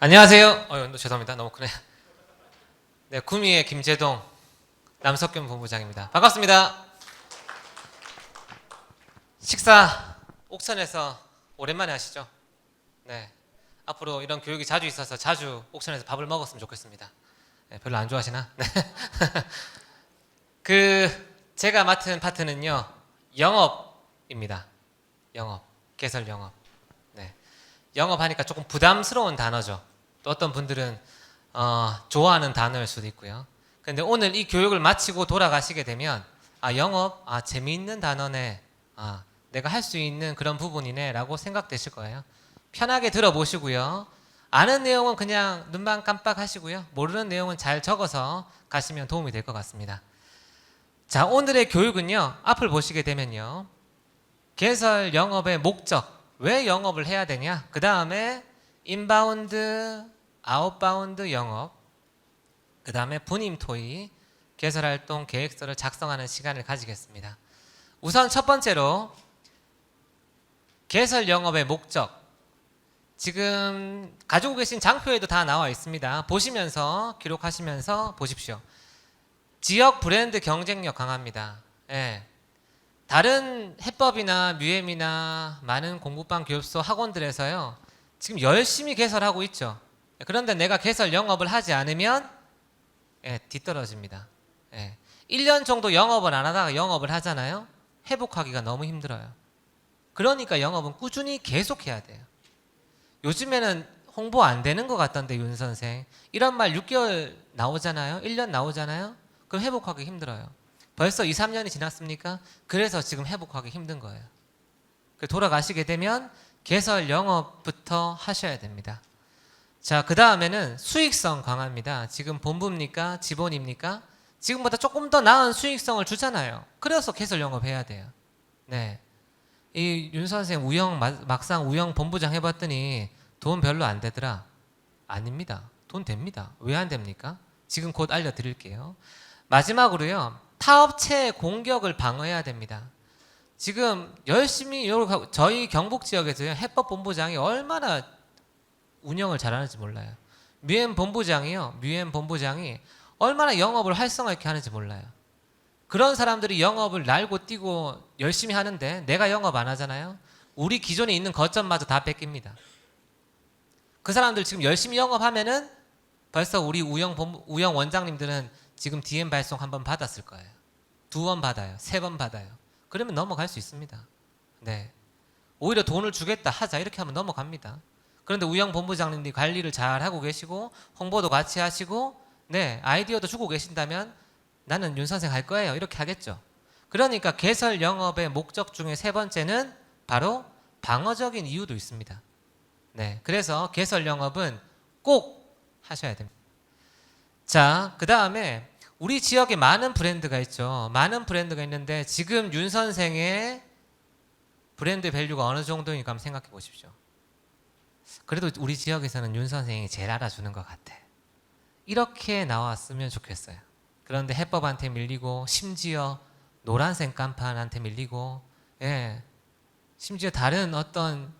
안녕하세요. 죄송합니다. 너무 크네. 네, 구미의 김재동, 남석균 본부장입니다. 반갑습니다. 식사 옥천에서 오랜만에 하시죠? 네. 앞으로 이런 교육이 자주 있어서 자주 옥천에서 밥을 먹었으면 좋겠습니다. 네, 별로 안 좋아하시나? 네. 제가 맡은 파트는요, 영업입니다. 영업, 개설 영업. 네. 영업하니까 조금 부담스러운 단어죠. 또 어떤 분들은 좋아하는 단어일 수도 있고요. 근데 오늘 이 교육을 마치고 돌아가시게 되면 영업 재미있는 단어네, 내가 할 수 있는 그런 부분이네 라고 생각되실 거예요. 편하게 들어보시고요. 아는 내용은 그냥 눈만 깜빡하시고요. 모르는 내용은 잘 적어서 가시면 도움이 될 것 같습니다. 자, 오늘의 교육은요, 앞을 보시게 되면요, 개설 영업의 목적, 왜 영업을 해야 되냐, 그 다음에 인바운드, 아웃바운드 영업, 그 다음에 분임 토의, 개설활동 계획서를 작성하는 시간을 가지겠습니다. 우선 첫 번째로 개설 영업의 목적, 지금 가지고 계신 장표에도 다 나와 있습니다. 보시면서 기록하시면서 보십시오. 지역 브랜드 경쟁력 강화입니다. 예. 다른 해법이나 뮤엠이나 많은 공부방 교육소 학원들에서요, 지금 열심히 개설하고 있죠. 그런데 내가 개설 영업을 하지 않으면 뒤떨어집니다. 1년 정도 영업을 안 하다가 영업을 하잖아요. 회복하기가 너무 힘들어요. 그러니까 영업은 꾸준히 계속해야 돼요. 요즘에는 홍보 안 되는 것 같던데, 윤 선생. 이런 말 6개월 나오잖아요. 1년 나오잖아요. 그럼 회복하기 힘들어요. 벌써 2, 3년이 지났습니까? 그래서 지금 회복하기 힘든 거예요. 돌아가시게 되면 개설 영업부터 하셔야 됩니다. 자, 그 다음에는 수익성 강화입니다. 지금 본부입니까? 지본입니까? 지금보다 조금 더 나은 수익성을 주잖아요. 그래서 개설 영업 해야 돼요. 네. 이 윤 선생 막상 우영 본부장 해봤더니 돈 별로 안 되더라. 아닙니다. 돈 됩니다. 왜 안 됩니까? 지금 곧 알려드릴게요. 마지막으로요, 타업체의 공격을 방어해야 됩니다. 지금 열심히 저희 경북 지역에서요, 해법 본부장이 얼마나 운영을 잘하는지 몰라요. 뮤엠 본부장이 얼마나 영업을 활성화 있게 하는지 몰라요. 그런 사람들이 영업을 날고 뛰고 열심히 하는데 내가 영업 안 하잖아요. 우리 기존에 있는 거점마저 다 뺏깁니다. 그 사람들 지금 열심히 영업하면은 벌써 우리 우영 원장님들은 지금 DM 발송 한 번 받았을 거예요. 2번 받아요. 3번 받아요. 그러면 넘어갈 수 있습니다. 네. 오히려 돈을 주겠다 하자 이렇게 하면 넘어갑니다. 그런데 우영 본부장님들이 관리를 잘 하고 계시고 홍보도 같이 하시고 아이디어도 주고 계신다면 나는 윤 선생 할 거예요 이렇게 하겠죠. 그러니까 개설 영업의 목적 중에 세 번째는 바로 방어적인 이유도 있습니다. 그래서 개설 영업은 꼭 하셔야 됩니다. 자, 그 다음에 우리 지역에 많은 브랜드가 있죠. 많은 브랜드가 있는데 지금 윤 선생의 브랜드 밸류가 어느 정도인가 한번 생각해 보십시오. 그래도 우리 지역에서는 윤 선생이 제일 알아주는 것 같아. 이렇게 나왔으면 좋겠어요. 그런데 해법한테 밀리고 심지어 노란색 간판한테 밀리고 심지어 다른 어떤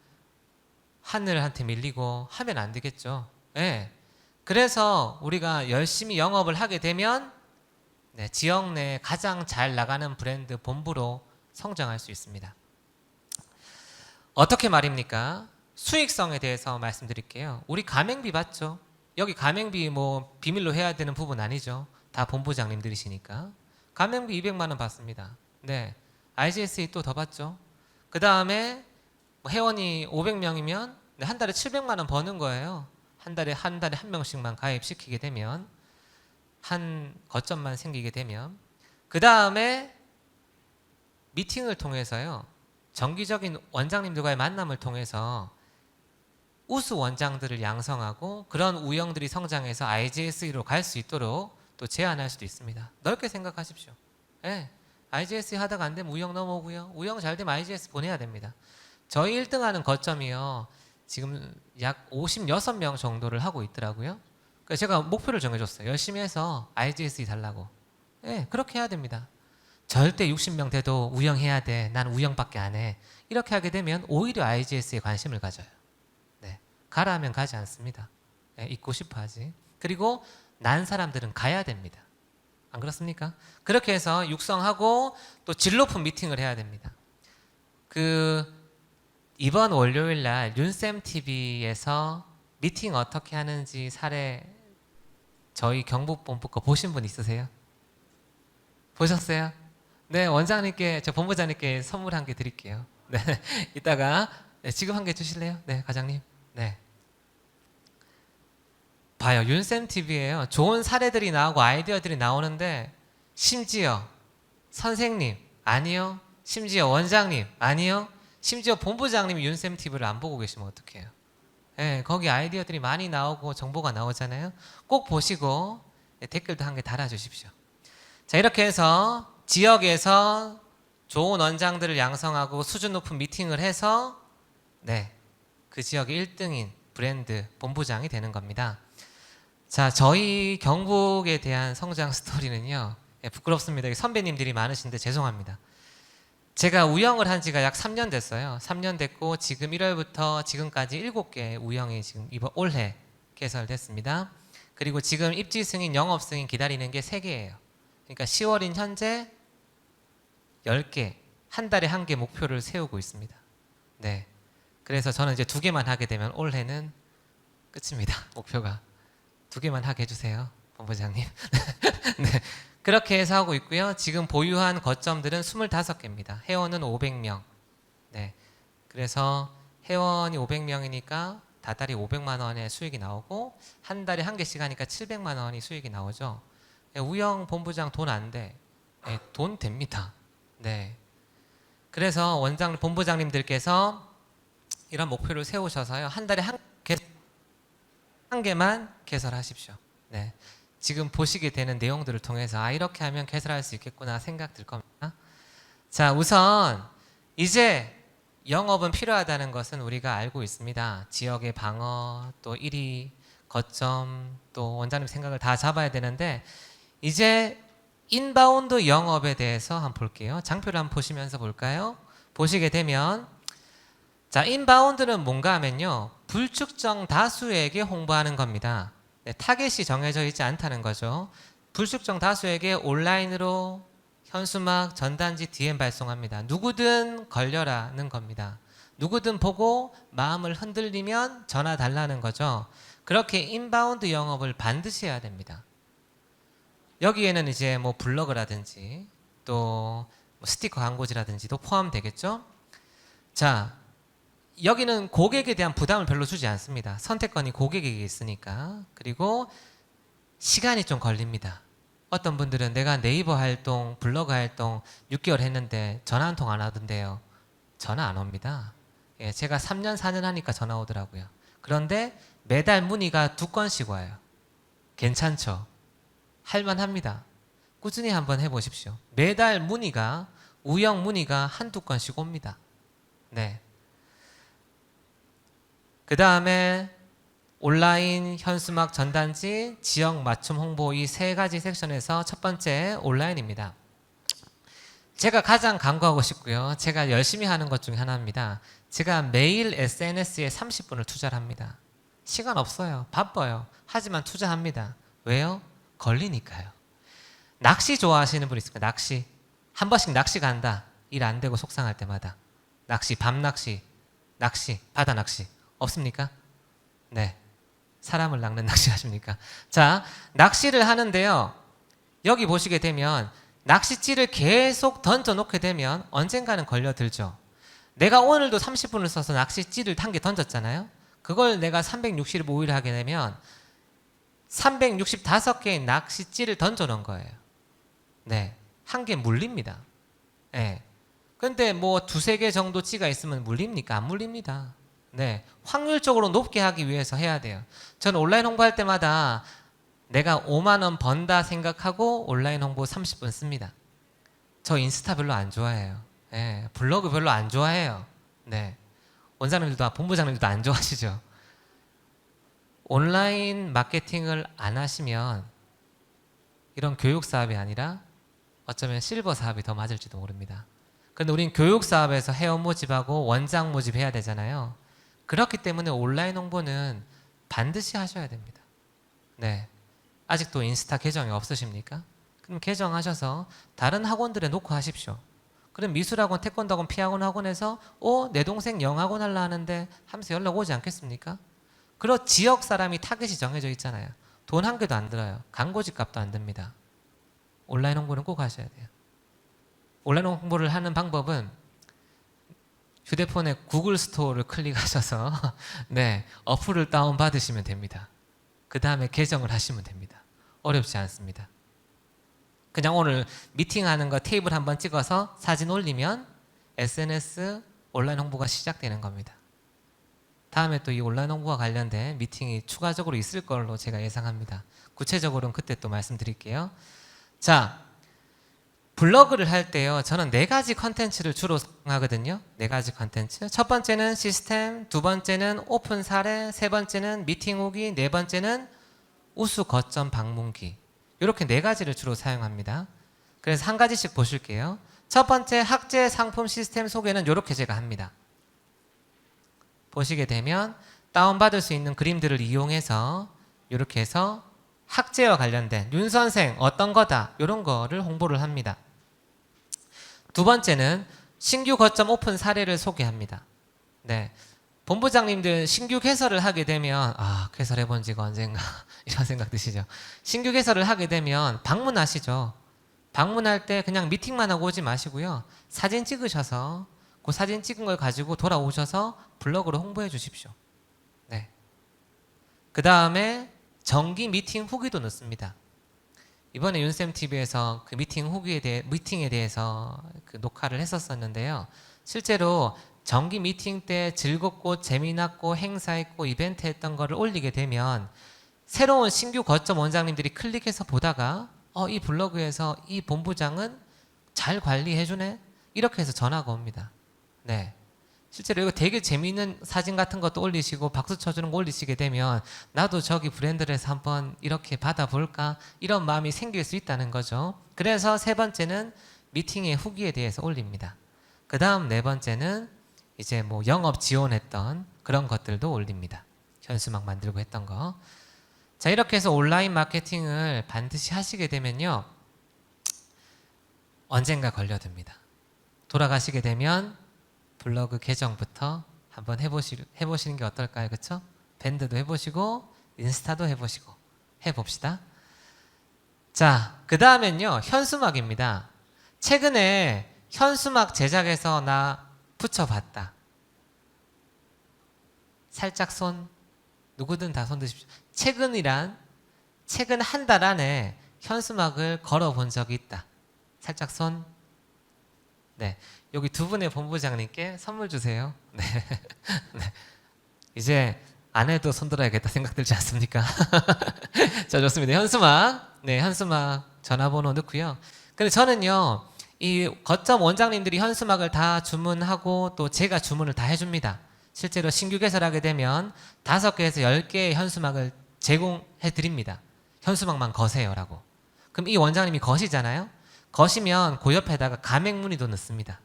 하늘한테 밀리고 하면 안 되겠죠. 그래서 우리가 열심히 영업을 하게 되면 지역 내 가장 잘 나가는 브랜드 본부로 성장할 수 있습니다. 어떻게 말입니까? 수익성에 대해서 말씀드릴게요. 우리 가맹비 받죠? 여기 가맹비 뭐 비밀로 해야 되는 부분 아니죠? 다 본부장님들이시니까. 가맹비 200만 원 받습니다. IGSE 또 더 받죠? 그 다음에 회원이 500명이면 한 달에 700만 원 버는 거예요. 한 달에 한 명씩만 가입시키게 되면, 한 거점만 생기게 되면. 그 다음에 미팅을 통해서요, 정기적인 원장님들과의 만남을 통해서 우수 원장들을 양성하고 그런 우영들이 성장해서 IGSE로 갈 수 있도록 또 제안할 수도 있습니다. 넓게 생각하십시오. IGSE 하다가 안 되면 우영 넘어오고요. 우영 잘 되면 IGS 보내야 됩니다. 저희 1등 하는 거점이요, 지금 약 56명 정도를 하고 있더라고요. 그래서 제가 목표를 정해줬어요. 열심히 해서 IGSE 달라고. 그렇게 해야 됩니다. 절대 60명 돼도 우영해야 돼. 난 우영밖에 안 해. 이렇게 하게 되면 오히려 IGS에 관심을 가져요. 가라 하면 가지 않습니다. 있고 싶어 하지. 그리고 난 사람들은 가야 됩니다. 안 그렇습니까? 그렇게 해서 육성하고 또 질 높은 미팅을 해야 됩니다. 이번 월요일 날 윤쌤 TV에서 미팅 어떻게 하는지 사례 저희 경북본부 거 보신 분 있으세요? 보셨어요? 네, 원장님께, 저 본부장님께 선물 한 개 드릴게요. 네, 이따가 지금 한 개 주실래요? 네, 과장님. 네. 봐요, 윤쌤 TV예요. 좋은 사례들이 나오고 아이디어들이 나오는데 심지어 선생님 아니요, 심지어 원장님 아니요, 심지어 본부장님이 윤쌤 TV를 안 보고 계시면 어떡해요? 네, 거기 아이디어들이 많이 나오고 정보가 나오잖아요. 꼭 보시고 댓글도 한 개 달아주십시오. 자, 이렇게 해서 지역에서 좋은 원장들을 양성하고 수준 높은 미팅을 해서 그 지역의 1등인 브랜드 본부장이 되는 겁니다. 자, 저희 경북에 대한 성장 스토리는요, 부끄럽습니다. 선배님들이 많으신데 죄송합니다. 제가 우영을 한 지가 약 3년 됐어요. 3년 됐고 지금 1월부터 지금까지 7개 우영이 지금 이번 올해 개설됐습니다. 그리고 지금 입지 승인, 영업 승인 기다리는 게 3개예요. 그러니까 10월인 현재 10개, 한 달에 1개 목표를 세우고 있습니다. 네. 그래서 저는 이제 2개만 하게 되면 올해는 끝입니다. 목표가. 2개만 하게 해주세요, 본부장님. 네. 그렇게 해서 하고 있고요. 지금 보유한 거점들은 25개입니다. 회원은 500명. 네. 그래서 회원이 500명이니까 다달이 500만 원의 수익이 나오고 한 달에 1개씩 하니까 700만 원이 수익이 나오죠. 우영 본부장 돈 안 돼. 돈 됩니다. 네. 그래서 원장 본부장님들께서 이런 목표를 세우셔서요. 한 달에 한 개만 개설하십시오. 네. 지금 보시게 되는 내용들을 통해서 이렇게 하면 개설할 수 있겠구나 생각 들 겁니다. 자, 우선 이제 영업은 필요하다는 것은 우리가 알고 있습니다. 지역의 방어, 또 1위 거점, 또 원장님 생각을 다 잡아야 되는데 이제 인바운드 영업에 대해서 한번 볼게요. 장표를 한번 보시면서 볼까요? 보시게 되면 자, 인바운드는 뭔가 하면요, 불특정 다수에게 홍보하는 겁니다. 네, 타겟이 정해져 있지 않다는 거죠. 불특정 다수에게 온라인으로 현수막, 전단지, DM 발송합니다. 누구든 걸려라는 겁니다. 누구든 보고 마음을 흔들리면 전화 달라는 거죠. 그렇게 인바운드 영업을 반드시 해야 됩니다. 여기에는 이제 뭐 블로그라든지 또 스티커 광고지라든지도 포함되겠죠. 자, 여기는 고객에 대한 부담을 별로 주지 않습니다. 선택권이 고객에게 있으니까. 그리고 시간이 좀 걸립니다. 어떤 분들은 내가 네이버 활동, 블로그 활동 6개월 했는데 전화 한 통 안 하던데요. 전화 안 옵니다. 예, 제가 3년, 4년 하니까 전화 오더라고요. 그런데 매달 문의가 2건씩 와요. 괜찮죠? 할만합니다. 꾸준히 한번 해보십시오. 매달 문의가, 우영 문의가 1~2건씩 옵니다. 네. 그 다음에 온라인, 현수막, 전단지, 지역 맞춤 홍보 이 3가지 섹션에서 첫 번째 온라인입니다. 제가 가장 강구하고 싶고요. 제가 열심히 하는 것 중에 하나입니다. 제가 매일 SNS에 30분을 투자를 합니다. 시간 없어요. 바빠요. 하지만 투자합니다. 왜요? 걸리니까요. 낚시 좋아하시는 분 있을까요? 낚시. 한 번씩 낚시 간다. 일 안 되고 속상할 때마다. 낚시, 밤 낚시, 바다 낚시. 없습니까? 네. 사람을 낚는 낚시 하십니까? 자, 낚시를 하는데요. 여기 보시게 되면 낚싯줄을 계속 던져 놓게 되면 언젠가는 걸려들죠. 내가 오늘도 30분을 써서 낚싯줄을 한 개 던졌잖아요. 그걸 내가 365일 하게 되면 365개의 낚싯줄을 던져 놓은 거예요. 네. 한 개 물립니다. 네. 근데 뭐 2~3개 정도 찌가 있으면 물립니까? 안 물립니다. 네, 확률적으로 높게 하기 위해서 해야 돼요. 저는 온라인 홍보할 때마다 내가 5만 원 번다 생각하고 온라인 홍보 30분 씁니다. 저 인스타 별로 안 좋아해요. 네, 블로그 별로 안 좋아해요. 네, 원장님들도 본부장님들도 안 좋아하시죠. 온라인 마케팅을 안 하시면 이런 교육 사업이 아니라 어쩌면 실버 사업이 더 맞을지도 모릅니다. 그런데 우린 교육 사업에서 회원 모집하고 원장 모집해야 되잖아요. 그렇기 때문에 온라인 홍보는 반드시 하셔야 됩니다. 네. 아직도 인스타 계정이 없으십니까? 그럼 계정하셔서 다른 학원들에 놓고 하십시오. 그럼 미술학원, 태권도학원, 피아노 학원에서 내 동생 영학원 하려 하는데 하면서 연락 오지 않겠습니까? 그리고 지역 사람이 타겟이 정해져 있잖아요. 돈 한 개도 안 들어요. 광고지 값도 안 듭니다. 온라인 홍보는 꼭 하셔야 돼요. 온라인 홍보를 하는 방법은 휴대폰에 구글 스토어를 클릭하셔서 네, 어플을 다운받으시면 됩니다. 그 다음에 계정을 하시면 됩니다. 어렵지 않습니다. 그냥 오늘 미팅하는 거 테이블 한번 찍어서 사진 올리면 SNS 온라인 홍보가 시작되는 겁니다. 다음에 또 이 온라인 홍보와 관련된 미팅이 추가적으로 있을 걸로 제가 예상합니다. 구체적으로는 그때 또 말씀드릴게요. 자, 블로그를 할 때요, 저는 4가지 컨텐츠를 주로 사용하거든요. 4가지 컨텐츠. 첫 번째는 시스템, 두 번째는 오픈 사례, 세 번째는 미팅 후기, 네 번째는 우수 거점 방문기. 이렇게 4가지를 주로 사용합니다. 그래서 한 가지씩 보실게요. 첫 번째 학제 상품 시스템 소개는 이렇게 제가 합니다. 보시게 되면 다운받을 수 있는 그림들을 이용해서 이렇게 해서 학제와 관련된 윤 선생 어떤 거다 이런 거를 홍보를 합니다. 두 번째는 신규 거점 오픈 사례를 소개합니다. 네, 본부장님들 신규 개설을 하게 되면 개설해 본 지가 언젠가 이런 생각 드시죠? 신규 개설을 하게 되면 방문하시죠. 방문할 때 그냥 미팅만 하고 오지 마시고요. 사진 찍으셔서 그 사진 찍은 걸 가지고 돌아오셔서 블로그로 홍보해 주십시오. 네. 그 다음에 정기 미팅 후기도 넣습니다. 이번에 윤쌤TV에서 그 미팅에 대해서 그 녹화를 했었었는데요. 실제로 정기 미팅 때 즐겁고 재미났고 행사했고 이벤트 했던 거를 올리게 되면 새로운 신규 거점 원장님들이 클릭해서 보다가 이 블로그에서 이 본부장은 잘 관리해주네? 이렇게 해서 전화가 옵니다. 네. 실제로 이거 되게 재미있는 사진 같은 것도 올리시고 박수 쳐주는 거 올리시게 되면 나도 저기 브랜드에서 한번 이렇게 받아볼까? 이런 마음이 생길 수 있다는 거죠. 그래서 세 번째는 미팅의 후기에 대해서 올립니다. 그 다음 네 번째는 이제 뭐 영업 지원했던 그런 것들도 올립니다. 현수막 만들고 했던 거. 자, 이렇게 해서 온라인 마케팅을 반드시 하시게 되면요, 언젠가 걸려듭니다. 돌아가시게 되면 블로그 계정부터 한번 해보시는 게 어떨까요? 그쵸? 밴드도 해보시고 인스타도 해보시고 해봅시다. 자, 그 다음엔요, 현수막입니다. 최근에 현수막 제작해서 나 붙여봤다. 살짝 누구든 다 손 드십시오. 최근 한 달 안에 현수막을 걸어본 적이 있다. 살짝 손. 네, 여기 두 분의 본부장님께 선물 주세요. 네, 네. 이제 안 해도 손들어야겠다 생각 들지 않습니까? 자, 좋습니다. 현수막, 네, 현수막 전화번호 넣고요. 근데 저는요, 이 거점 원장님들이 현수막을 다 주문하고 또 제가 주문을 다 해줍니다. 실제로 신규 개설하게 되면 5개에서 10개의 현수막을 제공해 드립니다. 현수막만 거세요라고. 그럼 이 원장님이 거시잖아요. 거시면 그 옆에다가 가맹문의도 넣습니다.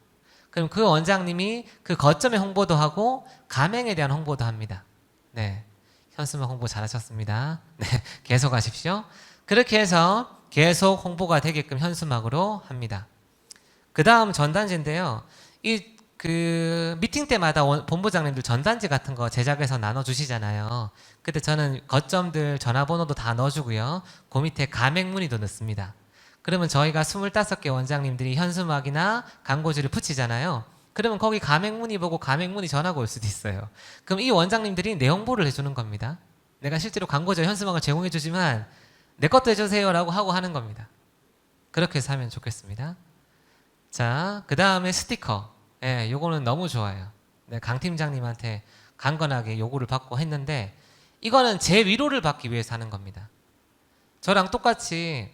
그럼 그 원장님이 그 거점의 홍보도 하고 가맹에 대한 홍보도 합니다. 네, 현수막 홍보 잘하셨습니다. 네, 계속 하십시오. 그렇게 해서 계속 홍보가 되게끔 현수막으로 합니다. 그 다음 전단지인데요. 그 미팅 때마다 본부장님들 전단지 같은 거 제작해서 나눠주시잖아요. 그때 저는 거점들 전화번호도 다 넣어주고요. 그 밑에 가맹문의도 넣습니다. 그러면 저희가 25개 원장님들이 현수막이나 광고지를 붙이잖아요. 그러면 거기 가맹문의 보고 가맹문의 전화가 올 수도 있어요. 그럼 이 원장님들이 내 홍보를 해주는 겁니다. 내가 실제로 광고지 현수막을 제공해 주지만 내 것도 해주세요 라고 하고 하는 겁니다. 그렇게 해서 하면 좋겠습니다. 자, 그 다음에 스티커. 예, 요거는 너무 좋아요. 네, 강 팀장님한테 강건하게 요구를 받고 했는데 이거는 제 위로를 받기 위해서 하는 겁니다. 저랑 똑같이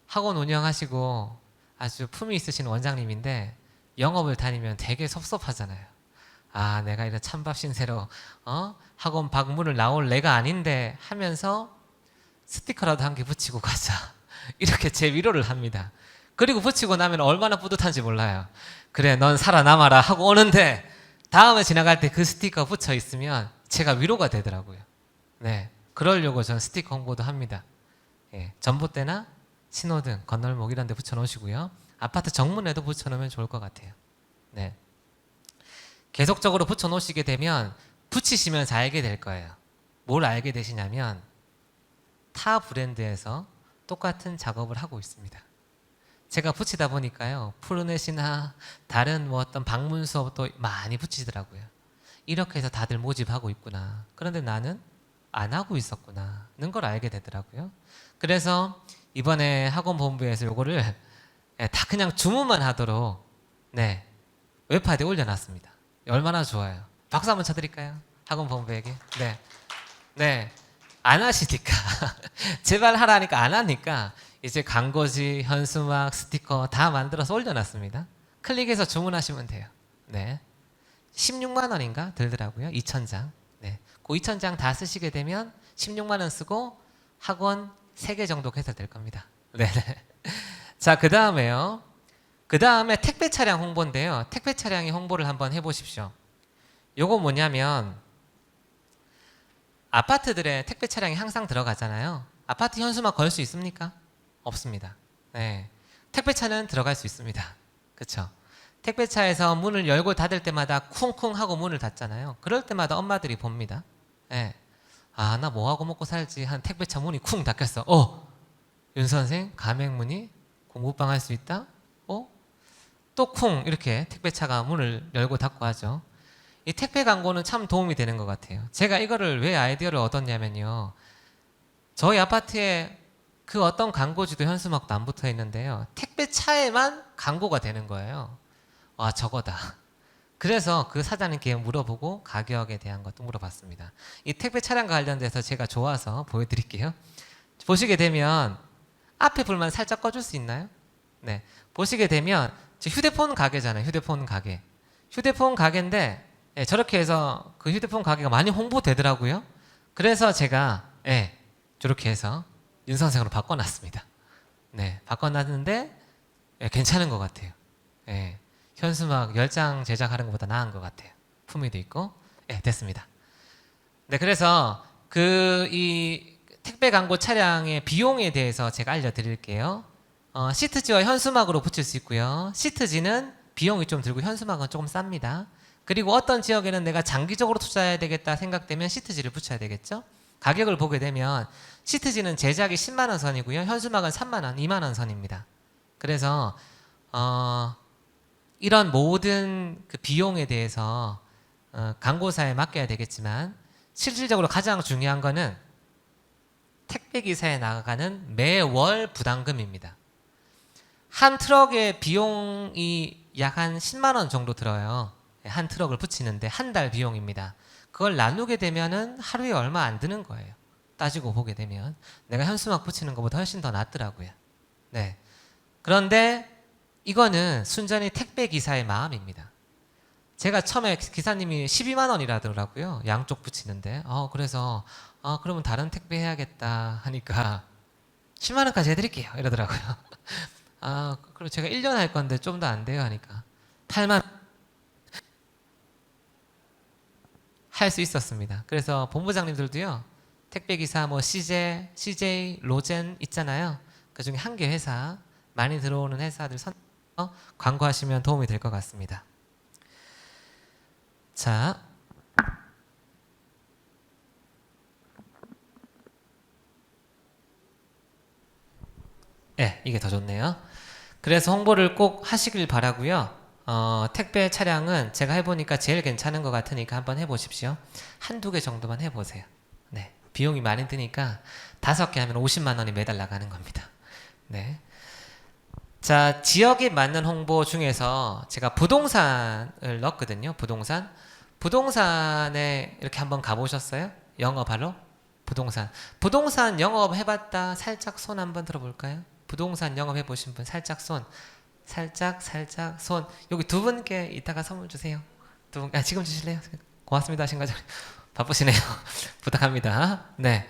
학원 운영하시고 아주 품이 있으신 원장님인데 영업을 다니면 되게 섭섭하잖아요. 아, 내가 이런 찬밥 신세로 학원 방문을 나올 내가 아닌데 하면서 스티커라도 한 개 붙이고 가자. 이렇게 제 위로를 합니다. 그리고 붙이고 나면 얼마나 뿌듯한지 몰라요. 그래, 넌 살아남아라 하고 오는데 다음에 지나갈 때 그 스티커 붙여 있으면 제가 위로가 되더라고요. 네, 그러려고 저는 스티커 홍보도 합니다. 예, 전봇대나 신호등, 건널목 이런 데 붙여놓으시고요. 아파트 정문에도 붙여놓으면 좋을 것 같아요. 네, 계속적으로 붙여놓으시게 되면 붙이시면서 알게 될 거예요. 뭘 알게 되시냐면 타 브랜드에서 똑같은 작업을 하고 있습니다. 제가 붙이다 보니까요, 푸르넷이나 다른 뭐 어떤 방문 수업도 많이 붙이더라고요. 이렇게 해서 다들 모집하고 있구나. 그런데 나는 안 하고 있었구나는 걸 알게 되더라고요. 그래서 이번에 학원본부에서 요거를 다 그냥 주문만 하도록 네, 웹파드에 올려놨습니다. 얼마나 좋아요. 박수 한번 쳐드릴까요? 학원본부에게. 네, 네, 안 하시니까 제발 하라니까 안 하니까 이제 광고지, 현수막, 스티커 다 만들어서 올려놨습니다. 클릭해서 주문하시면 돼요. 네, 16만 원인가 들더라고요. 2,000장. 네, 그 2,000장 다 쓰시게 되면 16만 원 쓰고 학원 3개 정도 개설될 겁니다. 네. 자, 그 다음에요. 그 다음에 택배 차량 홍보인데요. 택배 차량의 홍보를 한번 해보십시오. 요거 뭐냐면 아파트들의 택배 차량이 항상 들어가잖아요. 아파트 현수막 걸 수 있습니까? 없습니다. 네, 택배차는 들어갈 수 있습니다. 그렇죠? 택배차에서 문을 열고 닫을 때마다 쿵쿵 하고 문을 닫잖아요. 그럴 때마다 엄마들이 봅니다. 네. 아, 나 뭐하고 먹고 살지? 한 택배차 문이 쿵 닫혔어. 윤 선생 가맹문이 공부방 할 수 있다? 또 쿵 이렇게 택배차가 문을 열고 닫고 하죠. 이 택배 광고는 참 도움이 되는 것 같아요. 제가 이거를 왜 아이디어를 얻었냐면요, 저희 아파트에 그 어떤 광고지도 현수막도 안 붙어 있는데요, 택배차에만 광고가 되는 거예요. 와, 저거다. 그래서 그 사장님께 물어보고 가격에 대한 것도 물어봤습니다. 이 택배 차량과 관련돼서 제가 좋아서 보여드릴게요. 보시게 되면 앞에 불만 살짝 꺼줄 수 있나요? 네, 보시게 되면 휴대폰 가게잖아요. 휴대폰 가게. 휴대폰 가게인데 저렇게 해서 그 휴대폰 가게가 많이 홍보되더라고요. 그래서 제가 저렇게 해서 윤 선생으로 바꿔놨습니다. 네, 바꿔놨는데 괜찮은 것 같아요. 현수막 10장 제작하는 것보다 나은 것 같아요. 품위도 있고. 됐습니다. 네, 그래서 이 택배 광고 차량의 비용에 대해서 제가 알려드릴게요. 시트지와 현수막으로 붙일 수 있고요. 시트지는 비용이 좀 들고 현수막은 조금 쌉니다. 그리고 어떤 지역에는 내가 장기적으로 투자해야 되겠다 생각되면 시트지를 붙여야 되겠죠. 가격을 보게 되면 시트지는 제작이 10만 원 선이고요. 현수막은 3만 원, 2만 원 선입니다. 그래서 이런 모든 그 비용에 대해서 광고사에 맡겨야 되겠지만 실질적으로 가장 중요한 거는 택배기사에 나가는 매월 부담금입니다. 한 트럭의 비용이 약 한 10만 원 정도 들어요. 한 트럭을 붙이는데 한 달 비용입니다. 그걸 나누게 되면은 하루에 얼마 안 드는 거예요. 따지고 보게 되면 내가 현수막 붙이는 것보다 훨씬 더 낫더라고요. 네. 그런데 이거는 순전히 택배 기사의 마음입니다. 제가 처음에 기사님이 12만 원이라더라고요. 양쪽 붙이는데. 그래서 그러면 다른 택배 해야겠다 하니까 10만 원까지 해드릴게요. 이러더라고요. 그리고 제가 1년 할 건데 좀 더 안 돼요 하니까 8만 할 수 있었습니다. 그래서 본부장님들도요, 택배기사 뭐 CJ, 로젠 있잖아요. 그 중에 한 개 회사, 많이 들어오는 회사들 선택해서 광고하시면 도움이 될 것 같습니다. 자, 이게 더 좋네요. 그래서 홍보를 꼭 하시길 바라고요. 택배 차량은 제가 해보니까 제일 괜찮은 것 같으니까 한번 해보십시오. 한두 개 정도만 해보세요. 네, 비용이 많이 드니까 5개 하면 50만 원이 매달 나가는 겁니다. 네. 자, 지역에 맞는 홍보 중에서 제가 부동산을 넣었거든요. 부동산에 이렇게 한번 가보셨어요? 영업하러? 부동산 영업 해봤다 살짝 손 한번 들어볼까요? 부동산 영업 해보신 분 살짝 손, 살짝 손. 여기 두 분께 이따가 선물 주세요. 두 분, 지금 주실래요? 고맙습니다 하신 거죠? 바쁘시네요. 부탁합니다. 네,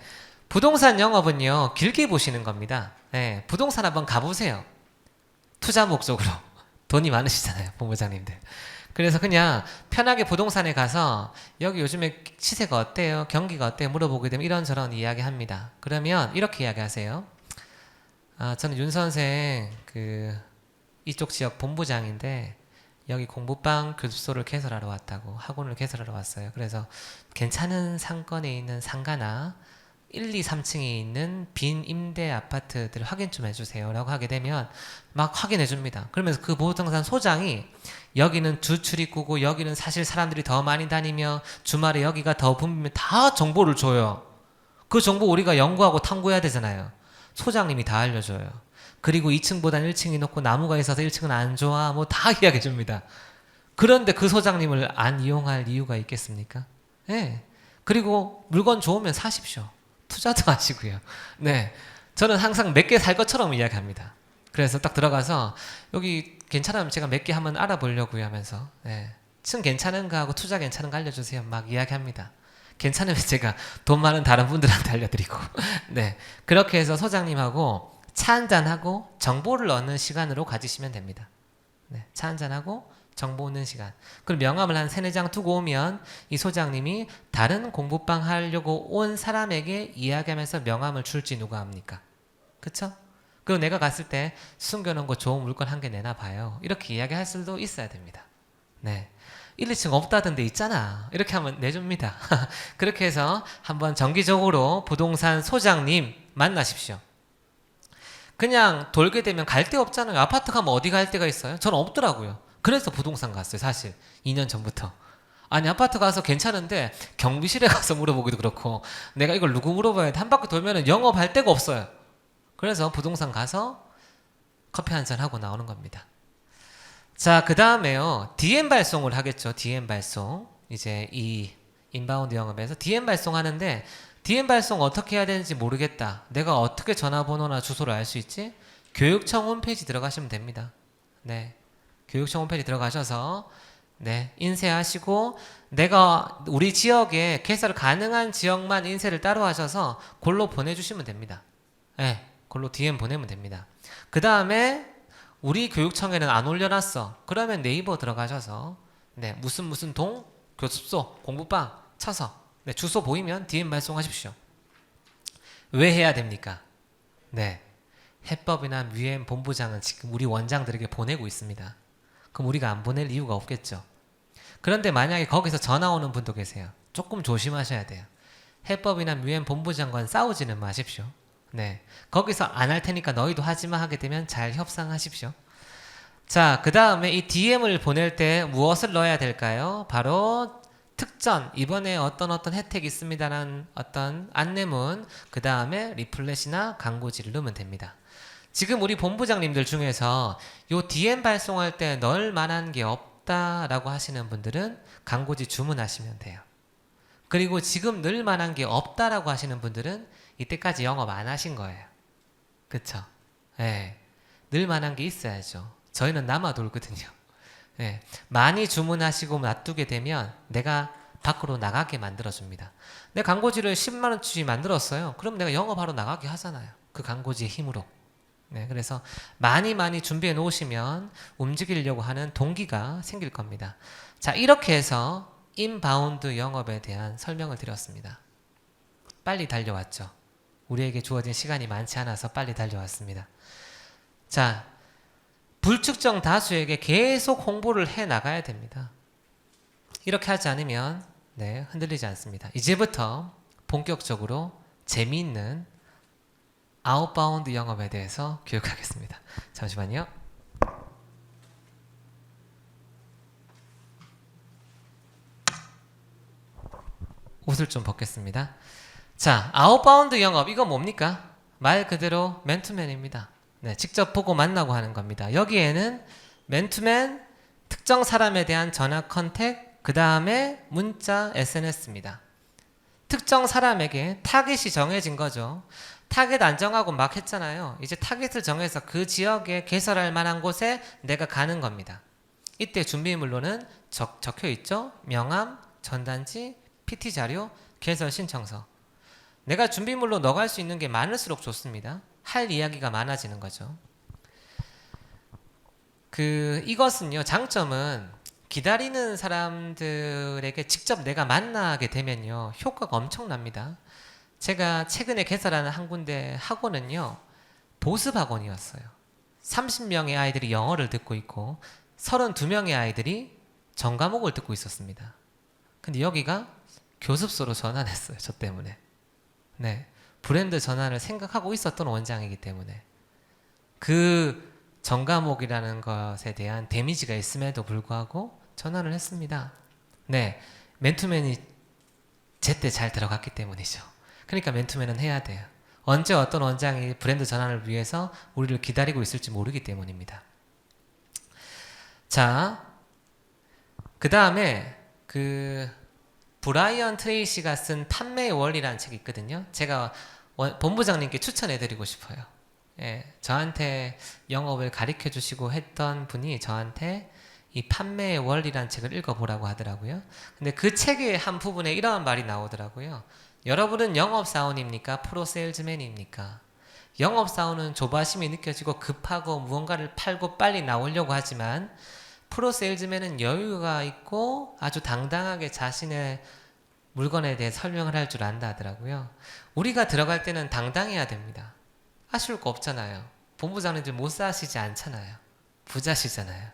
부동산 영업은요, 길게 보시는 겁니다. 네, 부동산 한번 가보세요. 투자 목적으로. 돈이 많으시잖아요, 본부장님들. 그래서 그냥 편하게 부동산에 가서 여기 요즘에 시세가 어때요? 경기가 어때요? 물어보게 되면 이런저런 이야기합니다. 그러면 이렇게 이야기하세요. 저는 윤 선생 이쪽 지역 본부장인데 여기 공부방 교습소를 개설하러 왔다고 학원을 개설하러 왔어요. 그래서 괜찮은 상권에 있는 상가나 1, 2, 3층에 있는 빈 임대 아파트들 확인 좀 해주세요 라고 하게 되면 막 확인해 줍니다. 그러면서 그 부동산 소장이 여기는 주 출입구고 여기는 사실 사람들이 더 많이 다니며 주말에 여기가 더 붐비면 다 정보를 줘요. 그 정보 우리가 연구하고 탐구해야 되잖아요. 소장님이 다 알려줘요. 그리고 2층보단 1층이 높고 나무가 있어서 1층은 안 좋아 뭐 다 이야기해 줍니다. 그런데 그 소장님을 안 이용할 이유가 있겠습니까? 네. 그리고 물건 좋으면 사십시오. 투자도 하시고요. 네. 저는 항상 몇 개 살 것처럼 이야기합니다. 그래서 딱 들어가서 여기 괜찮으면 제가 몇 개 한번 알아보려고요 하면서 네. 층 괜찮은가 하고 투자 괜찮은가 알려주세요. 막 이야기합니다. 괜찮으면 제가 돈 많은 다른 분들한테 알려드리고 네. 그렇게 해서 소장님하고 차 한잔하고 정보를 얻는 시간으로 가지시면 됩니다. 네. 차 한잔하고 정보 얻는 시간. 그럼 명함을 한 3-4장 두고 오면 이 소장님이 다른 공부방 하려고 온 사람에게 이야기하면서 명함을 줄지 누가 합니까? 그쵸? 그리고 내가 갔을 때 숨겨놓은 거 좋은 물건 한 개 내놔 봐요. 이렇게 이야기할 수도 있어야 됩니다. 네. 1, 2층 없다던데 있잖아. 이렇게 하면 내줍니다. 그렇게 해서 한번 정기적으로 부동산 소장님 만나십시오. 그냥 돌게 되면 갈 데 없잖아요. 아파트 가면 어디 갈 데가 있어요? 저는 없더라고요. 그래서 부동산 갔어요. 사실 2년 전부터. 아니 아파트 가서 괜찮은데 경비실에 가서 물어보기도 그렇고 내가 이걸 누구 물어봐야 돼? 한 바퀴 돌면 영업할 데가 없어요. 그래서 부동산 가서 커피 한잔 하고 나오는 겁니다. 자, 그 다음에요. DM 발송을 하겠죠. DM 발송. 이제 이 인바운드 영업에서 DM 발송하는데 DM 발송 어떻게 해야 되는지 모르겠다. 내가 어떻게 전화번호나 주소를 알 수 있지? 교육청 홈페이지 들어가시면 됩니다. 네. 교육청 홈페이지 들어가셔서 네, 인쇄하시고 내가 우리 지역에 개설 가능한 지역만 인쇄를 따로 하셔서 골로 보내주시면 됩니다. 네, 골로 DM 보내면 됩니다. 그 다음에 우리 교육청에는 안 올려놨어. 그러면 네이버 들어가셔서 네, 무슨 동 교습소 공부방 쳐서 네, 주소 보이면 DM 발송하십시오. 왜 해야 됩니까? 네, 해법이나 뮤엠 본부장은 지금 우리 원장들에게 보내고 있습니다. 그럼 우리가 안 보낼 이유가 없겠죠. 그런데 만약에 거기서 전화 오는 분도 계세요. 조금 조심하셔야 돼요. 해법이나 뮤엠 본부장과는 싸우지는 마십시오. 네, 거기서 안 할 테니까 너희도 하지마 하게 되면 잘 협상하십시오. 자, 그 다음에 이 DM을 보낼 때 무엇을 넣어야 될까요? 바로 특전, 이번에 어떤 혜택이 있습니다라는 어떤 안내문, 그 다음에 리플렛이나 광고지를 넣으면 됩니다. 지금 우리 본부장님들 중에서 요 DM 발송할 때 넣을 만한 게 없다라고 하시는 분들은 광고지 주문하시면 돼요. 그리고 지금 넣을 만한 게 없다라고 하시는 분들은 이때까지 영업 안 하신 거예요. 그쵸? 네. 넣을 만한 게 있어야죠. 저희는 남아 돌거든요. 네. 많이 주문하시고 놔두게 되면 내가 밖으로 나가게 만들어줍니다. 내 광고지를 10만원치 만들었어요. 그럼 내가 영업하러 나가게 하잖아요. 그 광고지의 힘으로. 네, 그래서 많이 준비해 놓으시면 움직이려고 하는 동기가 생길 겁니다. 자, 이렇게 해서 인바운드 영업에 대한 설명을 드렸습니다. 빨리 달려왔죠. 우리에게 주어진 시간이 많지 않아서 빨리 달려왔습니다. 자, 불특정 다수에게 계속 홍보를 해 나가야 됩니다. 이렇게 하지 않으면 네, 흔들리지 않습니다. 이제부터 본격적으로 재미있는 아웃바운드 영업에 대해서 교육하겠습니다. 잠시만요. 옷을 좀 벗겠습니다. 자, 아웃바운드 영업 이거 뭡니까? 말 그대로 맨투맨입니다. 네, 직접 보고 만나고 하는 겁니다. 여기에는 맨투맨 특정 사람에 대한 전화 컨택, 그 다음에 문자, SNS입니다. 특정 사람에게 타깃이 정해진 거죠. 타깃 안 정하고 막 했잖아요. 이제 타깃을 정해서 그 지역에 개설할 만한 곳에 내가 가는 겁니다. 이때 준비물로는 적혀 있죠. 명함, 전단지, PT 자료, 개설 신청서. 내가 준비물로 넣어갈 수 있는 게 많을수록 좋습니다. 할 이야기가 많아지는 거죠. 이것은요, 장점은 기다리는 사람들에게 직접 내가 만나게 되면요, 효과가 엄청납니다. 제가 최근에 개설하는 한 군데 학원은요, 보습 학원이었어요. 30명의 아이들이 영어를 듣고 있고 32명의 아이들이 전 과목을 듣고 있었습니다. 근데 여기가 교습소로 전환했어요. 저 때문에. 네, 브랜드 전환을 생각하고 있었던 원장이기 때문에 그 전 과목이라는 것에 대한 데미지가 있음에도 불구하고 전환을 했습니다. 네, 맨투맨이 제때 잘 들어갔기 때문이죠. 그러니까 맨투맨은 해야 돼요. 언제 어떤 원장이 브랜드 전환을 위해서 우리를 기다리고 있을지 모르기 때문입니다. 자, 그 다음에 그 브라이언 트레이시가 쓴 판매의 원리라는 책이 있거든요. 제가 본부장님께 추천해드리고 싶어요. 예, 저한테 영업을 가르쳐 주시고 했던 분이 저한테 이 판매의 원리라는 책을 읽어보라고 하더라고요. 근데 그 책의 한 부분에 이러한 말이 나오더라고요. 여러분은 영업사원입니까? 프로세일즈맨입니까? 영업사원은 조바심이 느껴지고 급하고 무언가를 팔고 빨리 나오려고 하지만 프로세일즈맨은 여유가 있고 아주 당당하게 자신의 물건에 대해 설명을 할 줄 안다 하더라고요. 우리가 들어갈 때는 당당해야 됩니다. 아쉬울 거 없잖아요. 본부장님들 못 사시지 않잖아요. 부자시잖아요.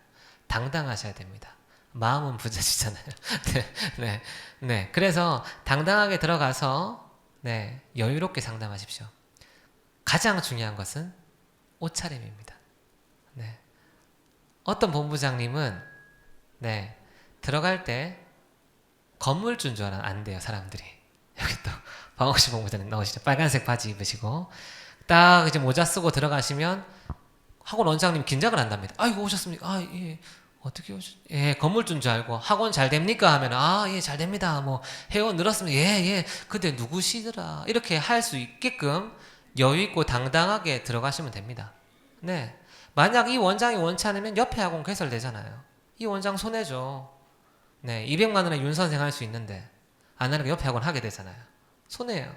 당당하셔야 됩니다. 마음은 부자시잖아요. 네. 그래서 당당하게 들어가서 네, 여유롭게 상담하십시오. 가장 중요한 것은 옷차림입니다. 네. 어떤 본부장님은 네, 들어갈 때 건물주인 줄 알아. 안 돼요, 사람들이. 여기 또 박옥시 본부장님 나오시죠. 빨간색 바지 입으시고 딱 이제 모자 쓰고 들어가시면 학원 원장님 긴장을 한답니다. 아이고 오셨습니까? 아 예. 어떻게 오셨? 예, 건물주인 줄 알고 학원 잘 됩니까? 하면 예, 잘 됩니다. 뭐 회원 늘었으면 예. 근데 누구시더라? 이렇게 할 수 있게끔 여유 있고 당당하게 들어가시면 됩니다. 네. 만약 이 원장이 원치 않으면 옆에 학원 개설되잖아요. 이 원장 손해죠. 네, 200만 원에 윤 선생 할 수 있는데 안 하는 게 옆에 학원 하게 되잖아요. 손해예요.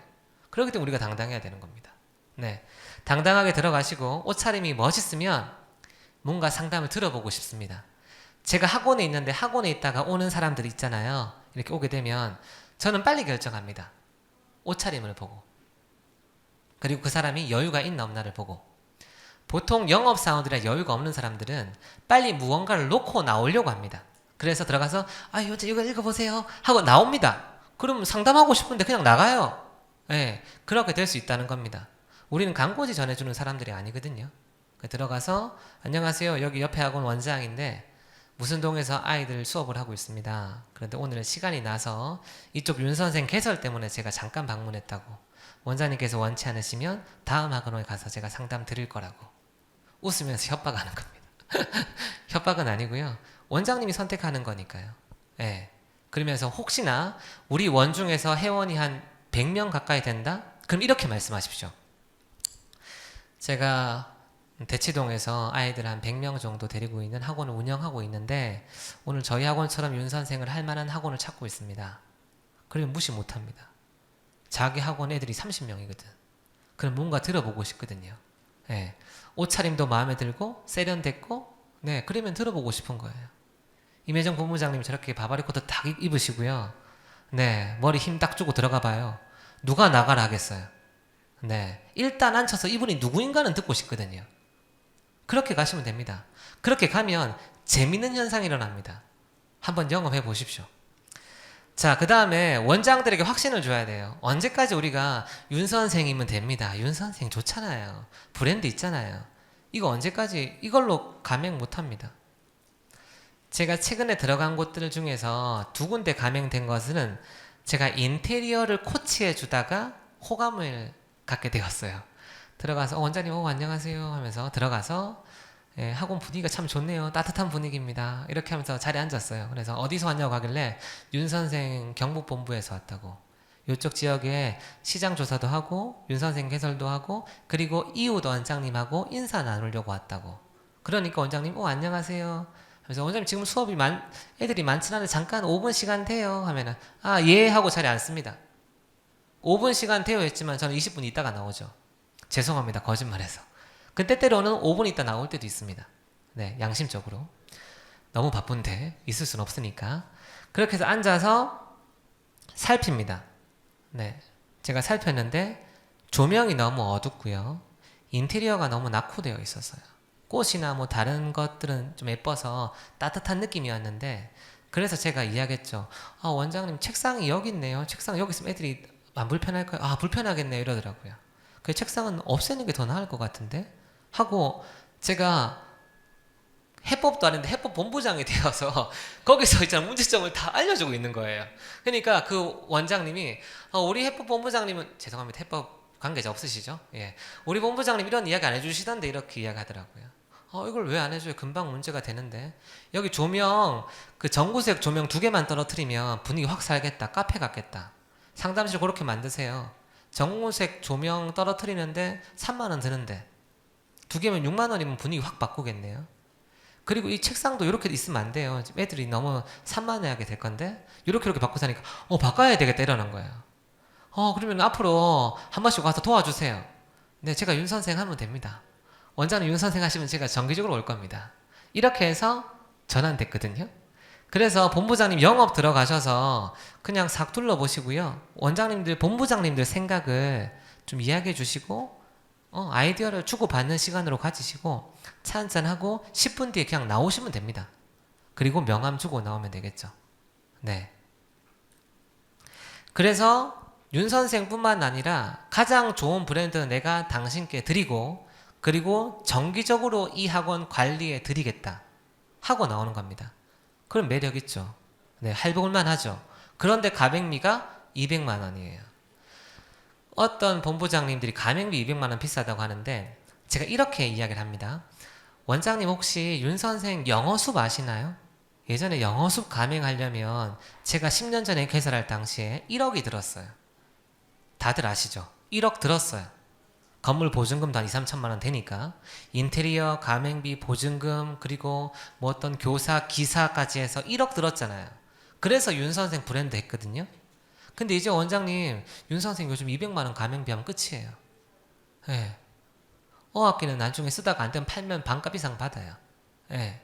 그렇기 때문에 우리가 당당해야 되는 겁니다. 네, 당당하게 들어가시고 옷차림이 멋있으면 뭔가 상담을 들어보고 싶습니다. 제가 학원에 있는데 학원에 있다가 오는 사람들 있잖아요. 이렇게 오게 되면 저는 빨리 결정합니다. 옷차림을 보고 그리고 그 사람이 여유가 있나 없나를 보고 보통 영업사원들이나 여유가 없는 사람들은 빨리 무언가를 놓고 나오려고 합니다. 그래서 들어가서 이거 읽어보세요 하고 나옵니다. 그럼 상담하고 싶은데 그냥 나가요. 네, 그렇게 될 수 있다는 겁니다. 우리는 광고지 전해주는 사람들이 아니거든요. 들어가서 안녕하세요. 여기 옆에 학원 원장인데 무슨 동에서 아이들 수업을 하고 있습니다. 그런데 오늘은 시간이 나서 이쪽 윤 선생 개설 때문에 제가 잠깐 방문했다고. 원장님께서 원치 않으시면 다음 학원에 가서 제가 상담 드릴 거라고. 웃으면서 협박하는 겁니다. 협박은 아니고요. 원장님이 선택하는 거니까요. 네. 그러면서 혹시나 우리 원 중에서 회원이 한 100명 가까이 된다? 그럼 이렇게 말씀하십시오. 제가 대치동에서 아이들 한 100명 정도 데리고 있는 학원을 운영하고 있는데 오늘 저희 학원처럼 윤 선생을 할 만한 학원을 찾고 있습니다. 그러면 무시 못합니다. 자기 학원 애들이 30명이거든. 그럼 뭔가 들어보고 싶거든요. 네. 옷차림도 마음에 들고 세련됐고 네, 그러면 들어보고 싶은 거예요. 임혜정 본부장님 저렇게 바바리 코트 딱 입으시고요. 네, 머리 힘 딱 주고 들어가 봐요. 누가 나가라 하겠어요. 네, 일단 앉혀서 이분이 누구인가는 듣고 싶거든요. 그렇게 가시면 됩니다. 그렇게 가면 재밌는 현상이 일어납니다. 한번 영업해 보십시오. 자, 그 다음에 원장들에게 확신을 줘야 돼요. 언제까지 우리가 윤 선생이면 됩니다. 윤 선생 좋잖아요. 브랜드 있잖아요. 이거 언제까지 이걸로 감행 못합니다. 제가 최근에 들어간 곳들 중에서 2군데 감행된 것은 제가 인테리어를 코치해 주다가 호감을 갖게 되었어요. 들어가서 원장님 안녕하세요 하면서 들어가서 학원 분위기가 참 좋네요. 따뜻한 분위기입니다. 이렇게 하면서 자리에 앉았어요. 그래서 어디서 왔냐고 하길래 윤 선생 경북본부에서 왔다고. 이쪽 지역에 시장 조사도 하고 윤 선생 개설도 하고 그리고 이웃 원장님하고 인사 나누려고 왔다고. 그러니까 원장님 안녕하세요. 그래서 원장님 지금 수업이 애들이 많진 않은데 잠깐 5분 시간 돼요 하면은 예 하고 자리에 앉습니다. 5분 시간 돼요 했지만 저는 20분 있다가 나오죠. 죄송합니다. 거짓말해서. 그 때때로는 5분 있다 나올 때도 있습니다. 네, 양심적으로. 너무 바쁜데 있을 순 없으니까. 그렇게 해서 앉아서 살핍니다. 네, 제가 살폈는데 조명이 너무 어둡고요. 인테리어가 너무 낙후되어 있었어요. 꽃이나 뭐 다른 것들은 좀 예뻐서 따뜻한 느낌이었는데, 그래서 제가 이야기했죠. 아, 원장님 책상이 여기 있네요. 책상 여기 있으면 애들이 안 불편할까요? 아, 불편하겠네요. 이러더라고요. 그 책상은 없애는 게 더 나을 것 같은데? 하고 제가 해법도 아닌데 해법 본부장이 되어서 거기서 있잖아 문제점을 다 알려주고 있는 거예요. 그러니까 그 원장님이 우리 해법 본부장님은 죄송합니다. 해법 관계자 없으시죠? 예, 우리 본부장님 이런 이야기 안 해주시던데 이렇게 이야기하더라고요. 이걸 왜 안 해줘요? 금방 문제가 되는데. 여기 조명 그 전구색 조명 2개만 떨어뜨리면 분위기 확 살겠다. 카페 같겠다. 상담실 그렇게 만드세요. 전구색 조명 떨어뜨리는데 3만 원 드는데 2개면 6만 원이면 분위기 확 바꾸겠네요. 그리고 이 책상도 이렇게 있으면 안 돼요. 애들이 너무 산만해하게 될 건데 이렇게 바꾸자니까 바꿔야 되겠다 이러는 거예요. 그러면 앞으로 한 번씩 와서 도와주세요. 네, 제가 윤 선생 하면 됩니다. 원장님 윤 선생 하시면 제가 정기적으로 올 겁니다. 이렇게 해서 전환됐거든요. 그래서 본부장님 영업 들어가셔서 그냥 싹 둘러보시고요. 원장님들 본부장님들 생각을 좀 이야기해 주시고 아이디어를 주고받는 시간으로 가지시고 차 한잔하고 10분 뒤에 그냥 나오시면 됩니다. 그리고 명함 주고 나오면 되겠죠. 네. 그래서 윤 선생뿐만 아니라 가장 좋은 브랜드는 내가 당신께 드리고 그리고 정기적으로 이 학원 관리에 드리겠다 하고 나오는 겁니다. 그럼 매력 있죠. 네, 할부만 하죠. 그런데 가맹비가 200만 원이에요. 어떤 본부장님들이 가맹비 200만 원 비싸다고 하는데 제가 이렇게 이야기를 합니다. 원장님 혹시 윤 선생 영어 수업 아시나요? 예전에 영어 수업 가맹하려면 제가 10년 전에 개설할 당시에 1억이 들었어요. 다들 아시죠? 1억 들었어요. 건물 보증금도 한 2, 3천만 원 되니까 인테리어, 가맹비, 보증금 그리고 뭐 어떤 교사, 기사까지 해서 1억 들었잖아요. 그래서 윤 선생 브랜드 했거든요. 근데 이제 원장님 윤 선생 요즘 200만 원 가맹비 하면 끝이에요. 네. 어학기는 나중에 쓰다가 안 되면 팔면 반값 이상 받아요. 네.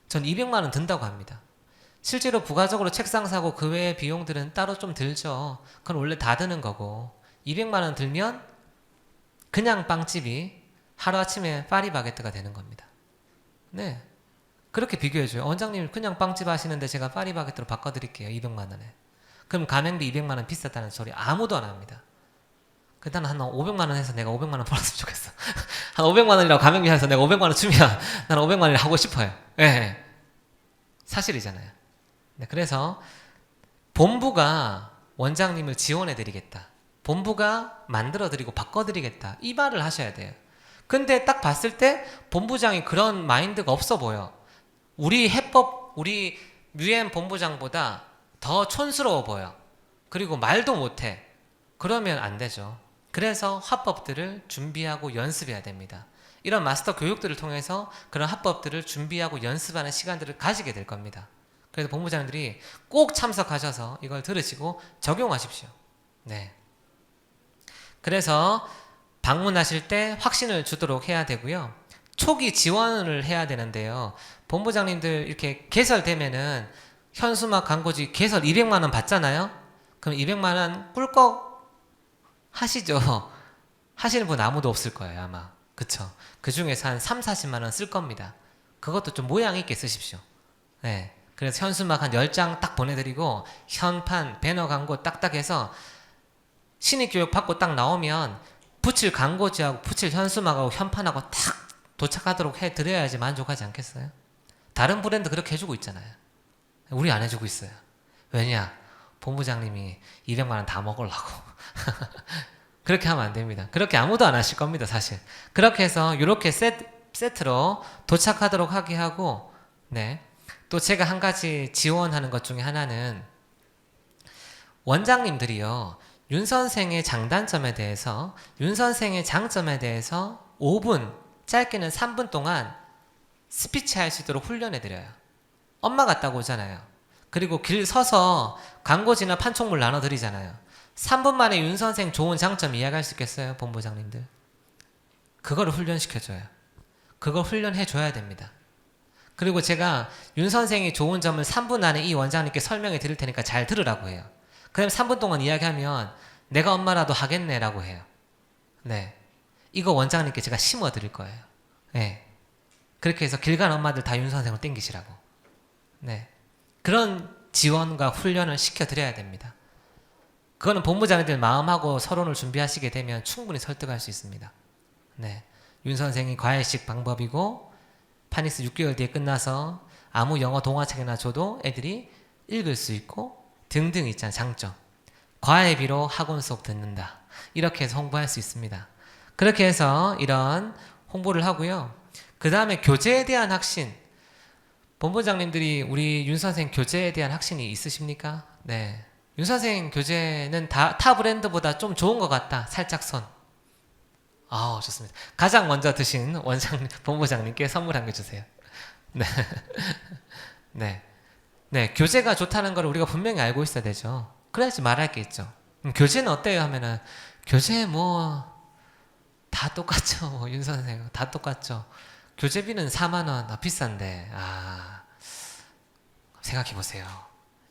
전 200만 원 든다고 합니다. 실제로 부가적으로 책상 사고 그 외의 비용들은 따로 좀 들죠. 그건 원래 다 드는 거고 200만 원 들면 그냥 빵집이 하루아침에 파리바게뜨가 되는 겁니다. 네, 그렇게 비교해줘요. 원장님 그냥 빵집 하시는데 제가 파리바게뜨로 바꿔드릴게요. 200만 원에. 그럼 가맹비 200만 원 비쌌다는 소리 아무도 안 합니다. 나는 한 500만 원 해서 내가 500만 원 벌었으면 좋겠어. 한 500만 원이라고 가맹비 해서 내가 500만 원 주면 나는 500만 원을 하고 싶어요. 네, 사실이잖아요. 네, 그래서 본부가 원장님을 지원해드리겠다. 본부가 만들어드리고 바꿔드리겠다. 이 말을 하셔야 돼요. 근데 딱 봤을 때 본부장이 그런 마인드가 없어 보여. 우리 해법, 우리 뮤엠 본부장보다 더 촌스러워 보여. 그리고 말도 못해. 그러면 안 되죠. 그래서 화법들을 준비하고 연습해야 됩니다. 이런 마스터 교육들을 통해서 그런 화법들을 준비하고 연습하는 시간들을 가지게 될 겁니다. 그래서 본부장님들이 꼭 참석하셔서 이걸 들으시고 적용하십시오. 네. 그래서 방문하실 때 확신을 주도록 해야 되고요. 초기 지원을 해야 되는데요. 본부장님들 이렇게 개설되면은 현수막 광고지 개설 200만 원 받잖아요. 그럼 200만 원 꿀꺽 하시죠. 하시는 분 아무도 없을 거예요, 아마. 그쵸? 그 중에서 한 3, 40만 원 쓸 겁니다. 그것도 좀 모양 있게 쓰십시오. 네. 그래서 현수막 한 10장 딱 보내드리고 현판, 배너 광고 딱딱 해서 신입교육 받고 딱 나오면 붙일 광고지하고 붙일 현수막하고 현판하고 딱 도착하도록 해드려야지 만족하지 않겠어요? 다른 브랜드 그렇게 해주고 있잖아요. 우리 안 해주고 있어요. 왜냐? 본부장님이 200만 원 다 먹으려고. 그렇게 하면 안 됩니다. 그렇게 아무도 안 하실 겁니다, 사실. 그렇게 해서 이렇게 세트로 도착하도록 하게 하고, 네. 또 제가 한 가지 지원하는 것 중에 하나는 원장님들이요. 윤 선생의 장단점에 대해서, 윤 선생의 장점에 대해서 5분, 짧게는 3분 동안 스피치 할 수 있도록 훈련해드려요. 엄마 갔다고 오잖아요. 그리고 길 서서 광고지나 판촉물 나눠드리잖아요. 3분 만에 윤 선생 좋은 장점 이야기할 수 있겠어요? 본부장님들. 그거를 훈련시켜줘요. 그걸 훈련해줘야 됩니다. 그리고 제가 윤 선생이 좋은 점을 3분 안에 이 원장님께 설명해 드릴 테니까 잘 들으라고 해요. 그럼 3분 동안 이야기하면 내가 엄마라도 하겠네라고 해요. 네. 이거 원장님께 제가 심어 드릴 거예요. 네. 그렇게 해서 길 가는 엄마들 다 윤 선생을 땡기시라고. 네. 그런 지원과 훈련을 시켜 드려야 됩니다. 그거는 본부장님들 마음하고 서론을 준비하시게 되면 충분히 설득할 수 있습니다. 네. 윤 선생이 과외식 방법이고 파닉스 6개월 뒤에 끝나서 아무 영어 동화책이나 줘도 애들이 읽을 수 있고 등등 있잖아요. 장점. 과외비로 학원 수업 듣는다. 이렇게 해서 홍보할 수 있습니다. 그렇게 해서 이런 홍보를 하고요. 그 다음에 교재에 대한 확신. 본부장님들이 우리 윤 선생 교재에 대한 확신이 있으십니까? 네. 윤 선생 교재는 타 브랜드보다 좀 좋은 것 같다. 살짝 손. 아, 좋습니다. 가장 먼저 드신 원장님, 본부장님께 선물 한 개 주세요. 네. 네. 네. 교재가 좋다는 걸 우리가 분명히 알고 있어야 되죠. 그래야지 말할 게 있죠. 교재는 어때요? 하면은, 교재 다 똑같죠. 윤 선생, 다 똑같죠. 교재비는 4만원, 비싼데, 생각해 보세요.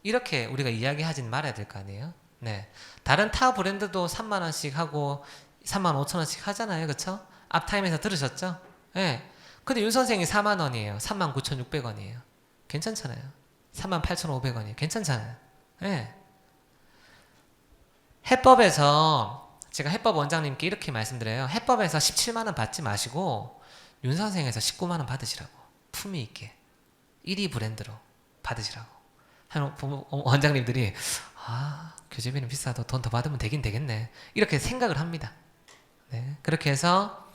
이렇게 우리가 이야기하진 말아야 될 거 아니에요? 네. 다른 타 브랜드도 3만원씩 하고, 3만 5천원씩 하잖아요. 그쵸? 앞타임에서 들으셨죠? 네. 근데 윤 선생이 4만원이에요. 3만 9,600원이에요. 괜찮잖아요. 3만 8,500원이에요. 괜찮잖아요. 네. 해법에서, 제가 해법 원장님께 이렇게 말씀드려요. 해법에서 17만원 받지 마시고, 윤 선생에서 19만원 받으시라고. 품위 있게. 1위 브랜드로 받으시라고. 한 원장님들이, 교재비는 비싸도 돈 더 받으면 되긴 되겠네. 이렇게 생각을 합니다. 네, 그렇게 해서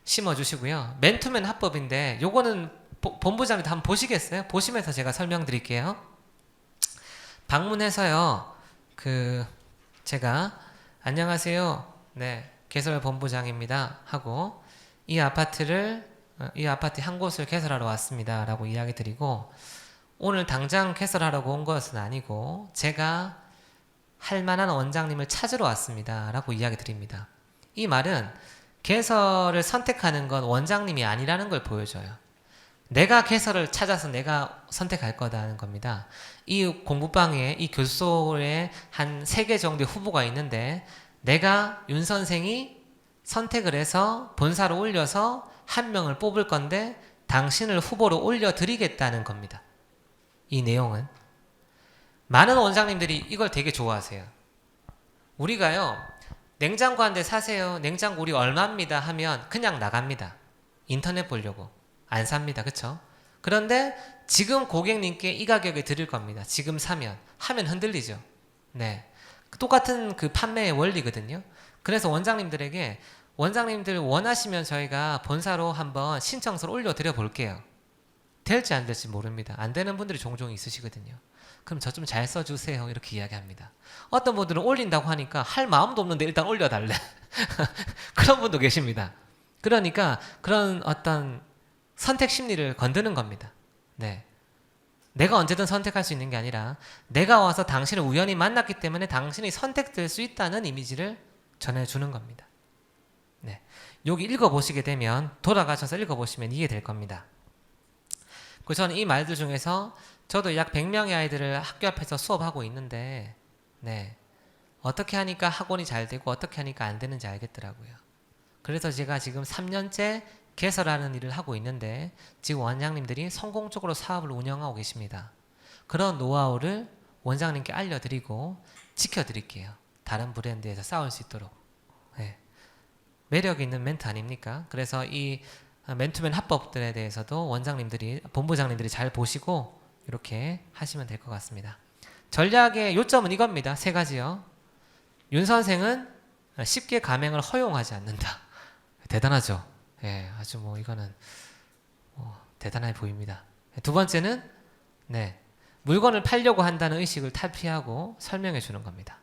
심어주시고요. 맨투맨 합법인데 요거는 본부장님도 한번 보시겠어요? 보시면서 제가 설명드릴게요. 방문해서요. 제가 안녕하세요. 네, 개설 본부장입니다. 하고 이 아파트 한 곳을 개설하러 왔습니다. 라고 이야기 드리고 오늘 당장 개설하려고 온 것은 아니고 제가 할 만한 원장님을 찾으러 왔습니다. 라고 이야기 드립니다. 이 말은 개설을 선택하는 건 원장님이 아니라는 걸 보여줘요. 내가 개설을 찾아서 내가 선택할 거다는 겁니다. 이 공부방에 이 교소에 한 3개 정도의 후보가 있는데 내가 윤 선생이 선택을 해서 본사로 올려서 한 명을 뽑을 건데 당신을 후보로 올려드리겠다는 겁니다. 이 내용은. 많은 원장님들이 이걸 되게 좋아하세요. 우리가요. 냉장고 한 대 사세요. 냉장고 우리 얼마입니다 하면 그냥 나갑니다. 인터넷 보려고. 안 삽니다. 그쵸? 그런데 지금 고객님께 이 가격에 드릴 겁니다. 지금 하면 흔들리죠. 네. 똑같은 그 판매의 원리거든요. 그래서 원장님들 원하시면 저희가 본사로 한번 신청서를 올려드려 볼게요. 될지 안 될지 모릅니다. 안 되는 분들이 종종 있으시거든요. 그럼 저 좀 잘 써주세요. 이렇게 이야기합니다. 어떤 분들은 올린다고 하니까 할 마음도 없는데 일단 올려달래. 그런 분도 계십니다. 그러니까 그런 어떤 선택 심리를 건드는 겁니다. 네. 내가 언제든 선택할 수 있는 게 아니라 내가 와서 당신을 우연히 만났기 때문에 당신이 선택될 수 있다는 이미지를 전해주는 겁니다. 네. 여기 읽어보시게 되면 돌아가셔서 읽어보시면 이해될 겁니다. 저는 이 말들 중에서 저도 약 100명의 아이들을 학교 앞에서 수업하고 있는데 네. 어떻게 하니까 학원이 잘 되고 어떻게 하니까 안 되는지 알겠더라고요. 그래서 제가 지금 3년째 개설하는 일을 하고 있는데 지금 원장님들이 성공적으로 사업을 운영하고 계십니다. 그런 노하우를 원장님께 알려드리고 지켜드릴게요. 다른 브랜드에서 싸울 수 있도록. 네. 매력 있는 멘트 아닙니까? 그래서 이 맨투맨 합법들에 대해서도 본부장님들이 잘 보시고 이렇게 하시면 될 것 같습니다. 전략의 요점은 이겁니다. 3가지요. 윤 선생은 쉽게 가맹을 허용하지 않는다. 대단하죠? 예, 아주 이거는 대단해 보입니다. 2번째는 물건을 팔려고 한다는 의식을 탈피하고 설명해 주는 겁니다.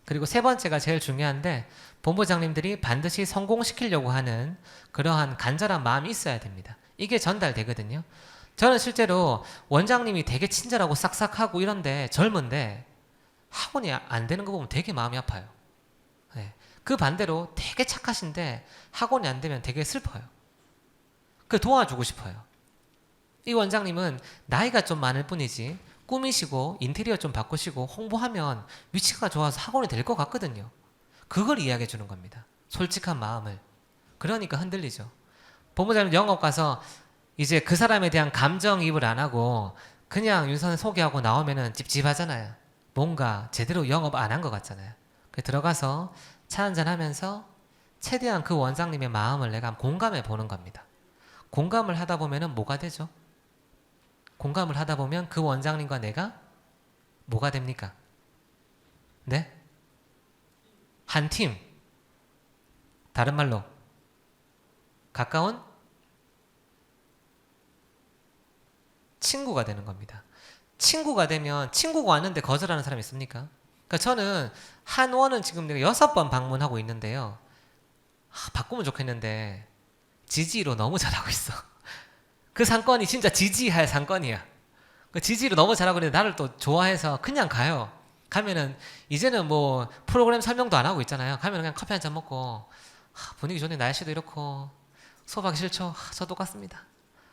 그리고 3번째가 제일 중요한데 본부장님들이 반드시 성공시키려고 하는 그러한 간절한 마음이 있어야 됩니다. 이게 전달되거든요. 저는 실제로 원장님이 되게 친절하고 싹싹하고 이런데 젊은데 학원이 안 되는 거 보면 되게 마음이 아파요. 네. 그 반대로 되게 착하신데 학원이 안 되면 되게 슬퍼요. 그 도와주고 싶어요. 이 원장님은 나이가 좀 많을 뿐이지 꾸미시고 인테리어 좀 바꾸시고 홍보하면 위치가 좋아서 학원이 될 것 같거든요. 그걸 이야기해 주는 겁니다. 솔직한 마음을. 그러니까 흔들리죠. 본부장님 영업 가서 이제 그 사람에 대한 감정이입을 안 하고 그냥 윤선생 소개하고 나오면은 찝찝하잖아요. 뭔가 제대로 영업 안 한 것 같잖아요. 들어가서 차 한잔 하면서 최대한 그 원장님의 마음을 내가 공감해 보는 겁니다. 공감을 하다 보면은 뭐가 되죠? 공감을 하다 보면 그 원장님과 내가 뭐가 됩니까? 네? 한 팀. 다른 말로 가까운 친구가 되는 겁니다. 친구가 되면 친구가 왔는데 거절하는 사람이 있습니까? 그러니까 저는 한원은 지금 내가 6번 방문하고 있는데요. 바꾸면 좋겠는데 지지로 너무 잘하고 있어. 그 상권이 진짜 지지할 상권이야. 그 지지로 너무 잘하고 있는데 나를 또 좋아해서 그냥 가요. 가면은 이제는 뭐 프로그램 설명도 안 하고 있잖아요. 가면 그냥 커피 한 잔 먹고 분위기 좋네, 날씨도 이렇고 수업하기 싫죠? 저 똑같습니다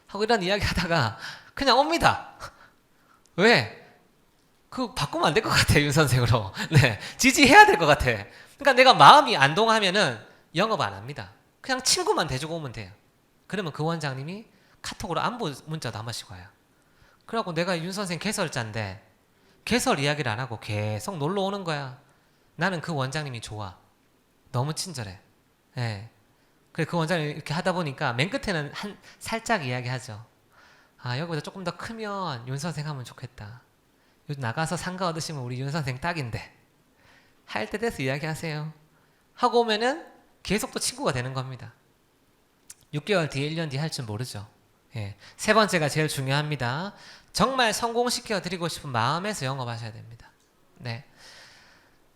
하고 이런 이야기 하다가 그냥 옵니다. 왜? 그 바꾸면 안 될 것 같아, 윤 선생으로. 네, 지지해야 될 것 같아. 그러니까 내가 마음이 안 동하면은 영업 안 합니다. 그냥 친구만 대주고 오면 돼요. 그러면 그 원장님이 카톡으로 안부 문자도 한 번씩 와요. 그래갖고 내가 윤 선생 개설자인데 개설 이야기를 안 하고 계속 놀러 오는 거야. 나는 그 원장님이 좋아. 너무 친절해. 예. 그래, 그 원장님 이렇게 하다 보니까 맨 끝에는 살짝 이야기하죠. 여기보다 조금 더 크면 윤 선생 하면 좋겠다. 요즘 나가서 상가 얻으시면 우리 윤 선생 딱인데. 할 때 돼서 이야기하세요. 하고 오면은 계속 또 친구가 되는 겁니다. 6개월 뒤에 1년 뒤에 할 줄 모르죠. 예. 세 번째가 제일 중요합니다. 정말 성공시켜 드리고 싶은 마음에서 영업하셔야 됩니다. 네.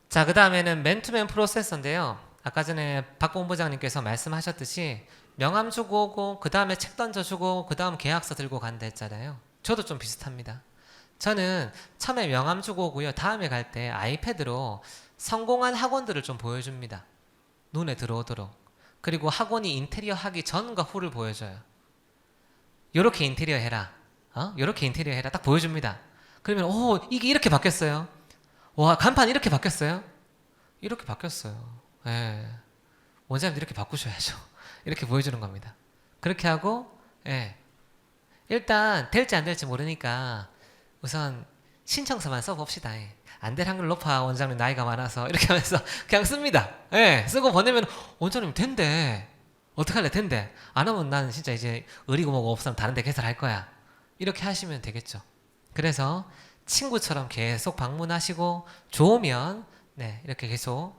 자, 그 다음에는 맨투맨 프로세서인데요. 아까 전에 박 본부장님께서 말씀하셨듯이 명함 주고 오고 그 다음에 책 던져주고 그 다음 계약서 들고 간다 했잖아요. 저도 좀 비슷합니다. 저는 처음에 명함 주고 오고요. 다음에 갈 때 아이패드로 성공한 학원들을 좀 보여줍니다. 눈에 들어오도록. 그리고 학원이 인테리어 하기 전과 후를 보여줘요. 요렇게 인테리어 해라. 요렇게 인테리어 해라. 딱 보여줍니다. 그러면 이게 이렇게 바뀌었어요. 와, 간판 이렇게 바뀌었어요. 이렇게 바뀌었어요. 예. 원장님도 이렇게 바꾸셔야죠. 이렇게 보여주는 겁니다. 그렇게 하고, 예. 일단 될지 안 될지 모르니까 우선 신청서만 써봅시다. 예. 안 될 확률 높아. 원장님 나이가 많아서. 이렇게 하면서 그냥 씁니다. 예. 쓰고 보내면 원장님 된대. 어떡할래? 된대. 안 하면 나는 진짜 이제 의리고 뭐고 없으면 다른 데 개설할 거야. 이렇게 하시면 되겠죠. 그래서 친구처럼 계속 방문하시고 좋으면 네, 이렇게 계속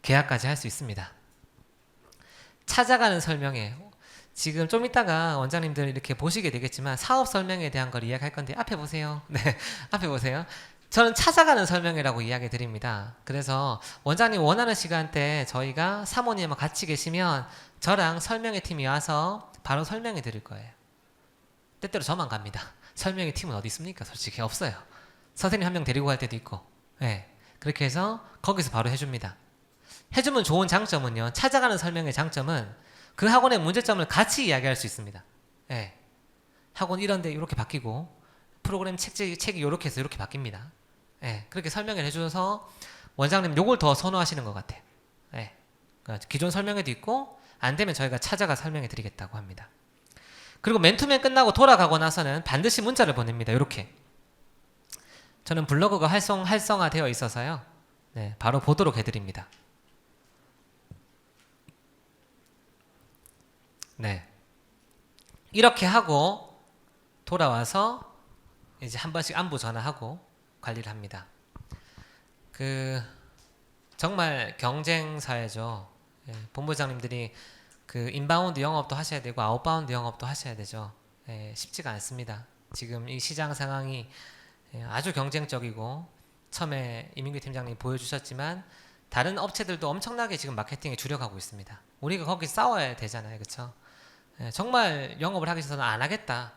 계약까지 할 수 있습니다. 찾아가는 설명회. 지금 좀 이따가 원장님들 이렇게 보시게 되겠지만 사업 설명에 대한 걸 이야기할 건데 앞에 보세요. 네, 앞에 보세요. 저는 찾아가는 설명회라고 이야기 드립니다. 그래서 원장님 원하는 시간대 저희가 사모님과 같이 계시면 저랑 설명회 팀이 와서 바로 설명해 드릴 거예요. 때때로 저만 갑니다. 설명회 팀은 어디 있습니까? 솔직히 없어요. 선생님 한 명 데리고 갈 때도 있고. 네. 그렇게 해서 거기서 바로 해줍니다. 해주면 좋은 장점은요. 찾아가는 설명의 장점은 그 학원의 문제점을 같이 이야기할 수 있습니다. 네. 학원 이런데 이렇게 바뀌고 프로그램 책이 이렇게 해서 이렇게 바뀝니다. 네. 그렇게 설명을 해줘서 원장님 요걸 더 선호하시는 것 같아요. 네. 그러니까 기존 설명회도 있고 안 되면 저희가 찾아가 설명해 드리겠다고 합니다. 그리고 맨투맨 끝나고 돌아가고 나서는 반드시 문자를 보냅니다. 이렇게. 저는 블로그가 활성화되어 있어서요. 네, 바로 보도록 해드립니다. 네. 이렇게 하고 돌아와서 이제 한 번씩 안부 전화하고 관리를 합니다. 정말 경쟁 사회죠. 예, 본부장님들이 인바운드 영업도 하셔야 되고 아웃바운드 영업도 하셔야 되죠. 예, 쉽지가 않습니다. 지금 이 시장 상황이 아주 경쟁적이고 처음에 이민규 팀장님이 보여주셨지만 다른 업체들도 엄청나게 지금 마케팅에 주력하고 있습니다. 우리가 거기 싸워야 되잖아요. 그렇죠? 정말 영업을 하기 위해서는 안 하겠다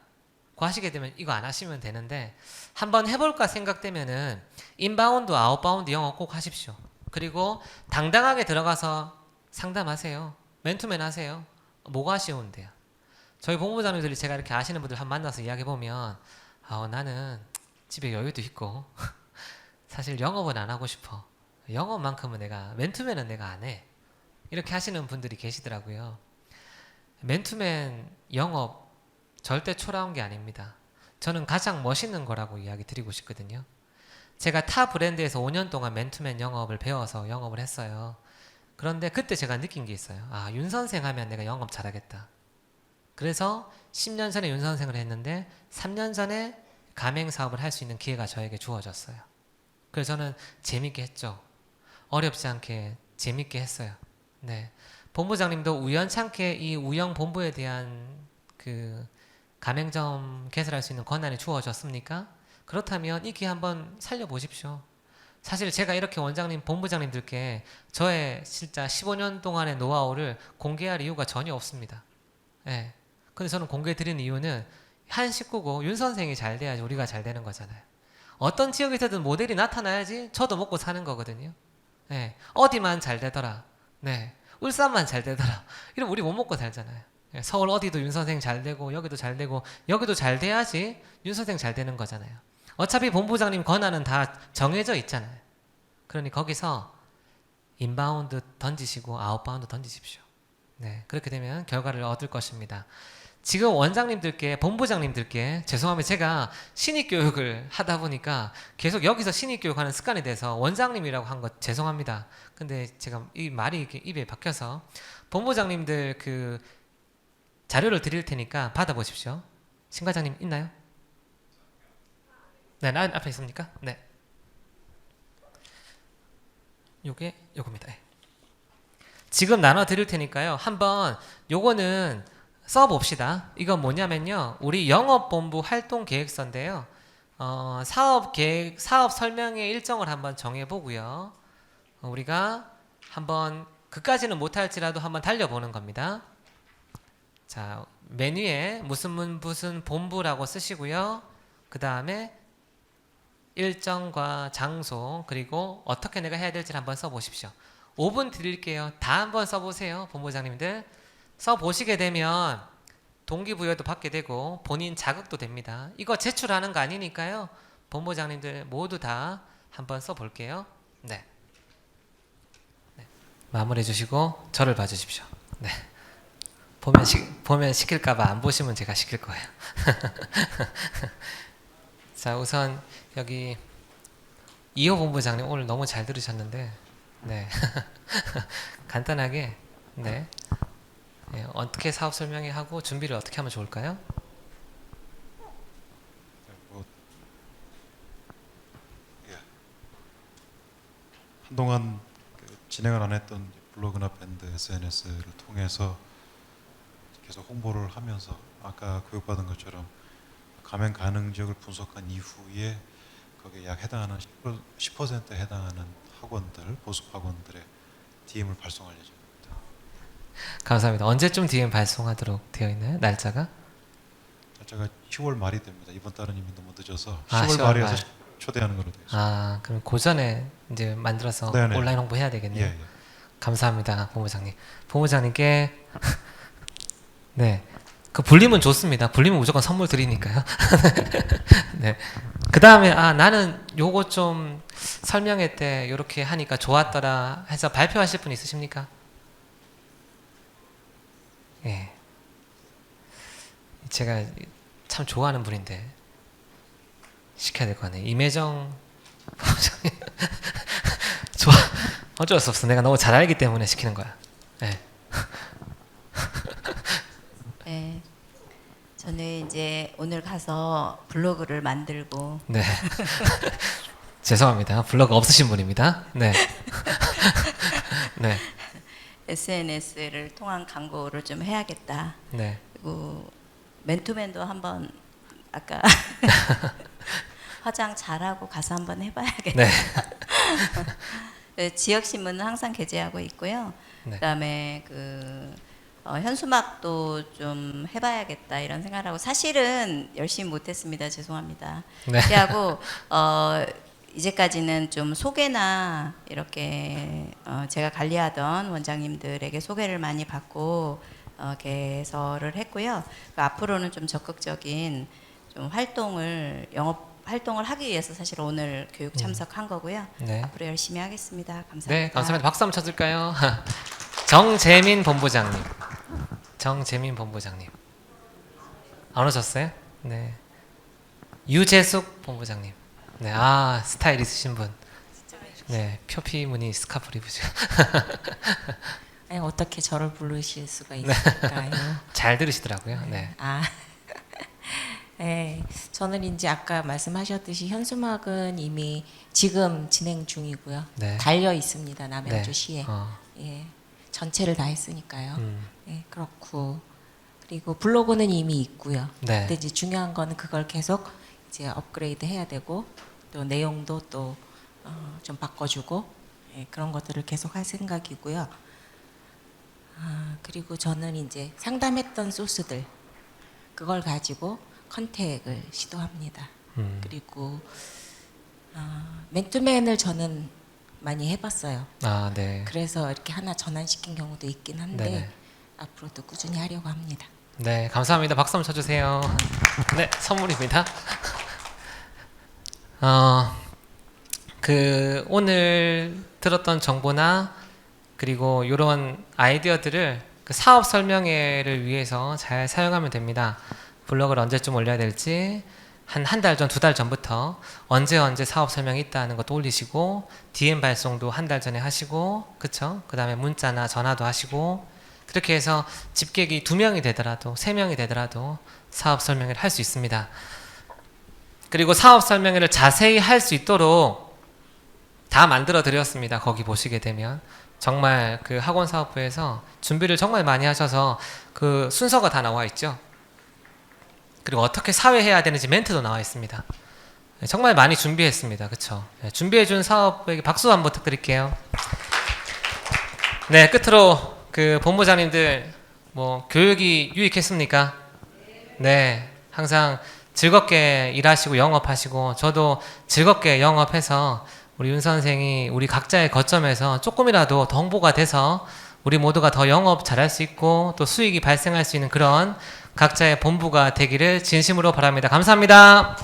고 하시게 되면 이거 안 하시면 되는데 한번 해볼까 생각되면은 인바운드 아웃바운드 영업 꼭 하십시오. 그리고 당당하게 들어가서 상담하세요. 맨투맨 하세요. 뭐가 아쉬운데요? 저희 본부장님들이 제가 이렇게 아시는 분들 한 만나서 이야기해 보면 나는 집에 여유도 있고 사실 영업은 안 하고 싶어. 영업만큼은 맨투맨은 내가 안 해. 이렇게 하시는 분들이 계시더라고요. 맨투맨 영업 절대 초라한 게 아닙니다. 저는 가장 멋있는 거라고 이야기 드리고 싶거든요. 제가 타 브랜드에서 5년 동안 맨투맨 영업을 배워서 영업을 했어요. 그런데 그때 제가 느낀 게 있어요. 윤 선생 하면 내가 영업 잘하겠다. 그래서 10년 전에 윤 선생을 했는데 3년 전에 가맹 사업을 할 수 있는 기회가 저에게 주어졌어요. 그래서 저는 재밌게 했죠. 어렵지 않게 재밌게 했어요. 네. 본부장님도 우연찮게 이 우영 본부에 대한 그 가맹점 개설할 수 있는 권한이 주어졌습니까? 그렇다면 이 기회 한번 살려보십시오. 사실 제가 이렇게 원장님, 본부장님들께 저의 진짜 15년 동안의 노하우를 공개할 이유가 전혀 없습니다. 예. 근데 저는 공개해 드리는 이유는 한 식구고 윤 선생이 잘 돼야지 우리가 잘 되는 거잖아요. 어떤 지역에서든 모델이 나타나야지 저도 먹고 사는 거거든요. 예. 어디만 잘 되더라. 네. 울산만 잘 되더라. 이러면 우리 못 먹고 살잖아요. 예. 서울 어디도 윤 선생 잘 되고 여기도 잘 되고 여기도 잘 돼야지 윤 선생 잘 되는 거잖아요. 어차피 본부장님 권한은 다 정해져 있잖아요. 그러니 거기서 인바운드 던지시고 아웃바운드 던지십시오. 네, 그렇게 되면 결과를 얻을 것입니다. 지금 원장님들께, 본부장님들께 죄송합니다. 제가 신입 교육을 하다 보니까 계속 여기서 신입 교육하는 습관이 돼서 원장님이라고 한 거 죄송합니다. 근데 제가 이 말이 이렇게 입에 박혀서 본부장님들 그 자료를 드릴 테니까 받아보십시오. 신 과장님 있나요? 네, 앞에 있습니까? 네. 요겁니다. 지금 나눠 드릴 테니까요. 한번 요거는 써봅시다. 이건 뭐냐면요. 우리 영업본부 활동계획서인데요. 사업 설명의 일정을 한번 정해보고요. 우리가 한번 그까지는 못할지라도 한번 달려보는 겁니다. 자, 메뉴에 무슨 본부라고 쓰시고요. 그 다음에 일정과 장소 그리고 어떻게 내가 해야 될지를 한번 써보십시오. 5분 드릴게요. 다 한번 써보세요. 본부장님들 써보시게 되면 동기부여도 받게 되고 본인 자극도 됩니다. 이거 제출하는 거 아니니까요. 본부장님들 모두 다 한번 써볼게요. 네. 네. 마무리해 주시고 저를 봐주십시오. 네. 보면 시킬까봐 안 보시면 제가 시킬 거예요. 자, 우선 여기 이호 본부장님 오늘 너무 잘 들으셨는데, 네. 간단하게, 네. 네. 어떻게 사업 설명회 하고 준비를 어떻게 하면 좋을까요? 예. 한동안 진행을 안 했던 블로그나 밴드, SNS를 통해서 계속 홍보를 하면서 아까 교육받은 것처럼 가맹 가능 지역을 분석한 이후에 거기에 약 해당하는 10%에 해당하는 학원들, 보습 학원들의 DM을 발송할 예정입니다. 감사합니다. 언제쯤 DM 발송하도록 되어 있나요? 날짜가? 날짜가 10월 말이 됩니다. 이번 달은 이미 너무 늦어서 10월 10월 말이어서 말. 초대하는 걸로 되어 있습니다. 그럼 그 전에 이제 만들어서 네네. 온라인 홍보해야 되겠네요. 예. 감사합니다, 본부장님. 본부장님께 네. 그 불리면 좋습니다. 불리면 무조건 선물 드리니까요. 네. 그 다음에 나는 요거 좀 설명회 때 이렇게 하니까 좋았더라 해서 발표하실 분 있으십니까? 예. 제가 참 좋아하는 분인데 시켜야 될 것 같네. 임혜정 본부장님. 좋아. 어쩔 수 없어. 내가 너무 잘 알기 때문에 시키는 거야. 네. 네, 저는 이제 오늘 가서 블로그를 만들고 네. 죄송합니다. 블로그 없으신 분입니다. 네. 네. SNS를 통한 광고를 좀 해야겠다. 네. 그리고 맨투맨도 한번 아까 화장 잘하고 가서 한번 해봐야겠다. 네. 네, 지역 신문은 항상 게재하고 있고요. 네. 그다음에 현수막도 좀 해봐야겠다 이런 생각을 하고 사실은 열심히 못했습니다. 죄송합니다. 네. 그리고 이제까지는 좀 소개나 이렇게 제가 관리하던 원장님들에게 소개를 많이 받고 개설을 했고요. 그 앞으로는 좀 적극적인 좀 영업 활동을 하기 위해서 사실 오늘 교육 참석한 거고요. 네. 앞으로 열심히 하겠습니다. 감사합니다. 네, 감사합니다. 박수 한번 쳐줄까요? 정재민 본부장님. 정재민 본부장님. 안 오셨어요? 네. 유재숙 본부장님. 네, 아 스타일 있으신 분. 네, 표피 무늬 스카프를 입으시고. 아니, 어떻게 저를 부르실 수가 있을까요? 잘 들으시더라고요. 네. 아, 네, 저는 이제 아까 말씀하셨듯이 현수막은 이미 지금 진행 중이고요. 네. 달려 있습니다. 남양주시에. 네. 예, 전체를 다 했으니까요. 음. 예, 그렇고 그리고 블로그는 이미 있고요. 네. 근데 이제 중요한 거는 그걸 계속 이제 업그레이드 해야 되고 또 내용도 또 좀 바꿔주고 그런 것들을 계속 할 생각이고요. 그리고 저는 이제 상담했던 소스들 그걸 가지고 컨택을 시도합니다. 그리고 맨투맨을 저는 많이 해봤어요. 아, 네. 그래서 이렇게 하나 전환시킨 경우도 있긴 한데 네네. 앞으로도 꾸준히 하려고 합니다. 네, 감사합니다. 박수 한번 쳐주세요. 네, 선물입니다. 오늘 들었던 정보나 그리고 이런 아이디어들을 그 사업 설명회를 위해서 잘 사용하면 됩니다. 블로그를 언제쯤 올려야 될지 한 달 전, 2달 전부터 언제 사업 설명이 있다는 것도 올리시고 DM 발송도 한 달 전에 하시고, 그쵸? 그 다음에 문자나 전화도 하시고, 그렇게 해서 집객이 2명이 되더라도 3명이 되더라도 사업 설명회를 할 수 있습니다. 그리고 사업 설명회를 자세히 할 수 있도록 다 만들어 드렸습니다. 거기 보시게 되면 정말 그 학원 사업부에서 준비를 정말 많이 하셔서 그 순서가 다 나와 있죠. 그리고 어떻게 사회해야 되는지 멘트도 나와 있습니다. 정말 많이 준비했습니다. 그쵸? 준비해 준 사업부에게 박수 한번 부탁드릴게요. 네, 끝으로 그 본부장님들 뭐 교육이 유익했습니까? 네, 항상 즐겁게 일하시고 영업하시고 저도 즐겁게 영업해서 우리 윤 선생이 우리 각자의 거점에서 조금이라도 더 홍보가 돼서 우리 모두가 더 영업 잘할 수 있고 또 수익이 발생할 수 있는 그런 각자의 본부가 되기를 진심으로 바랍니다. 감사합니다.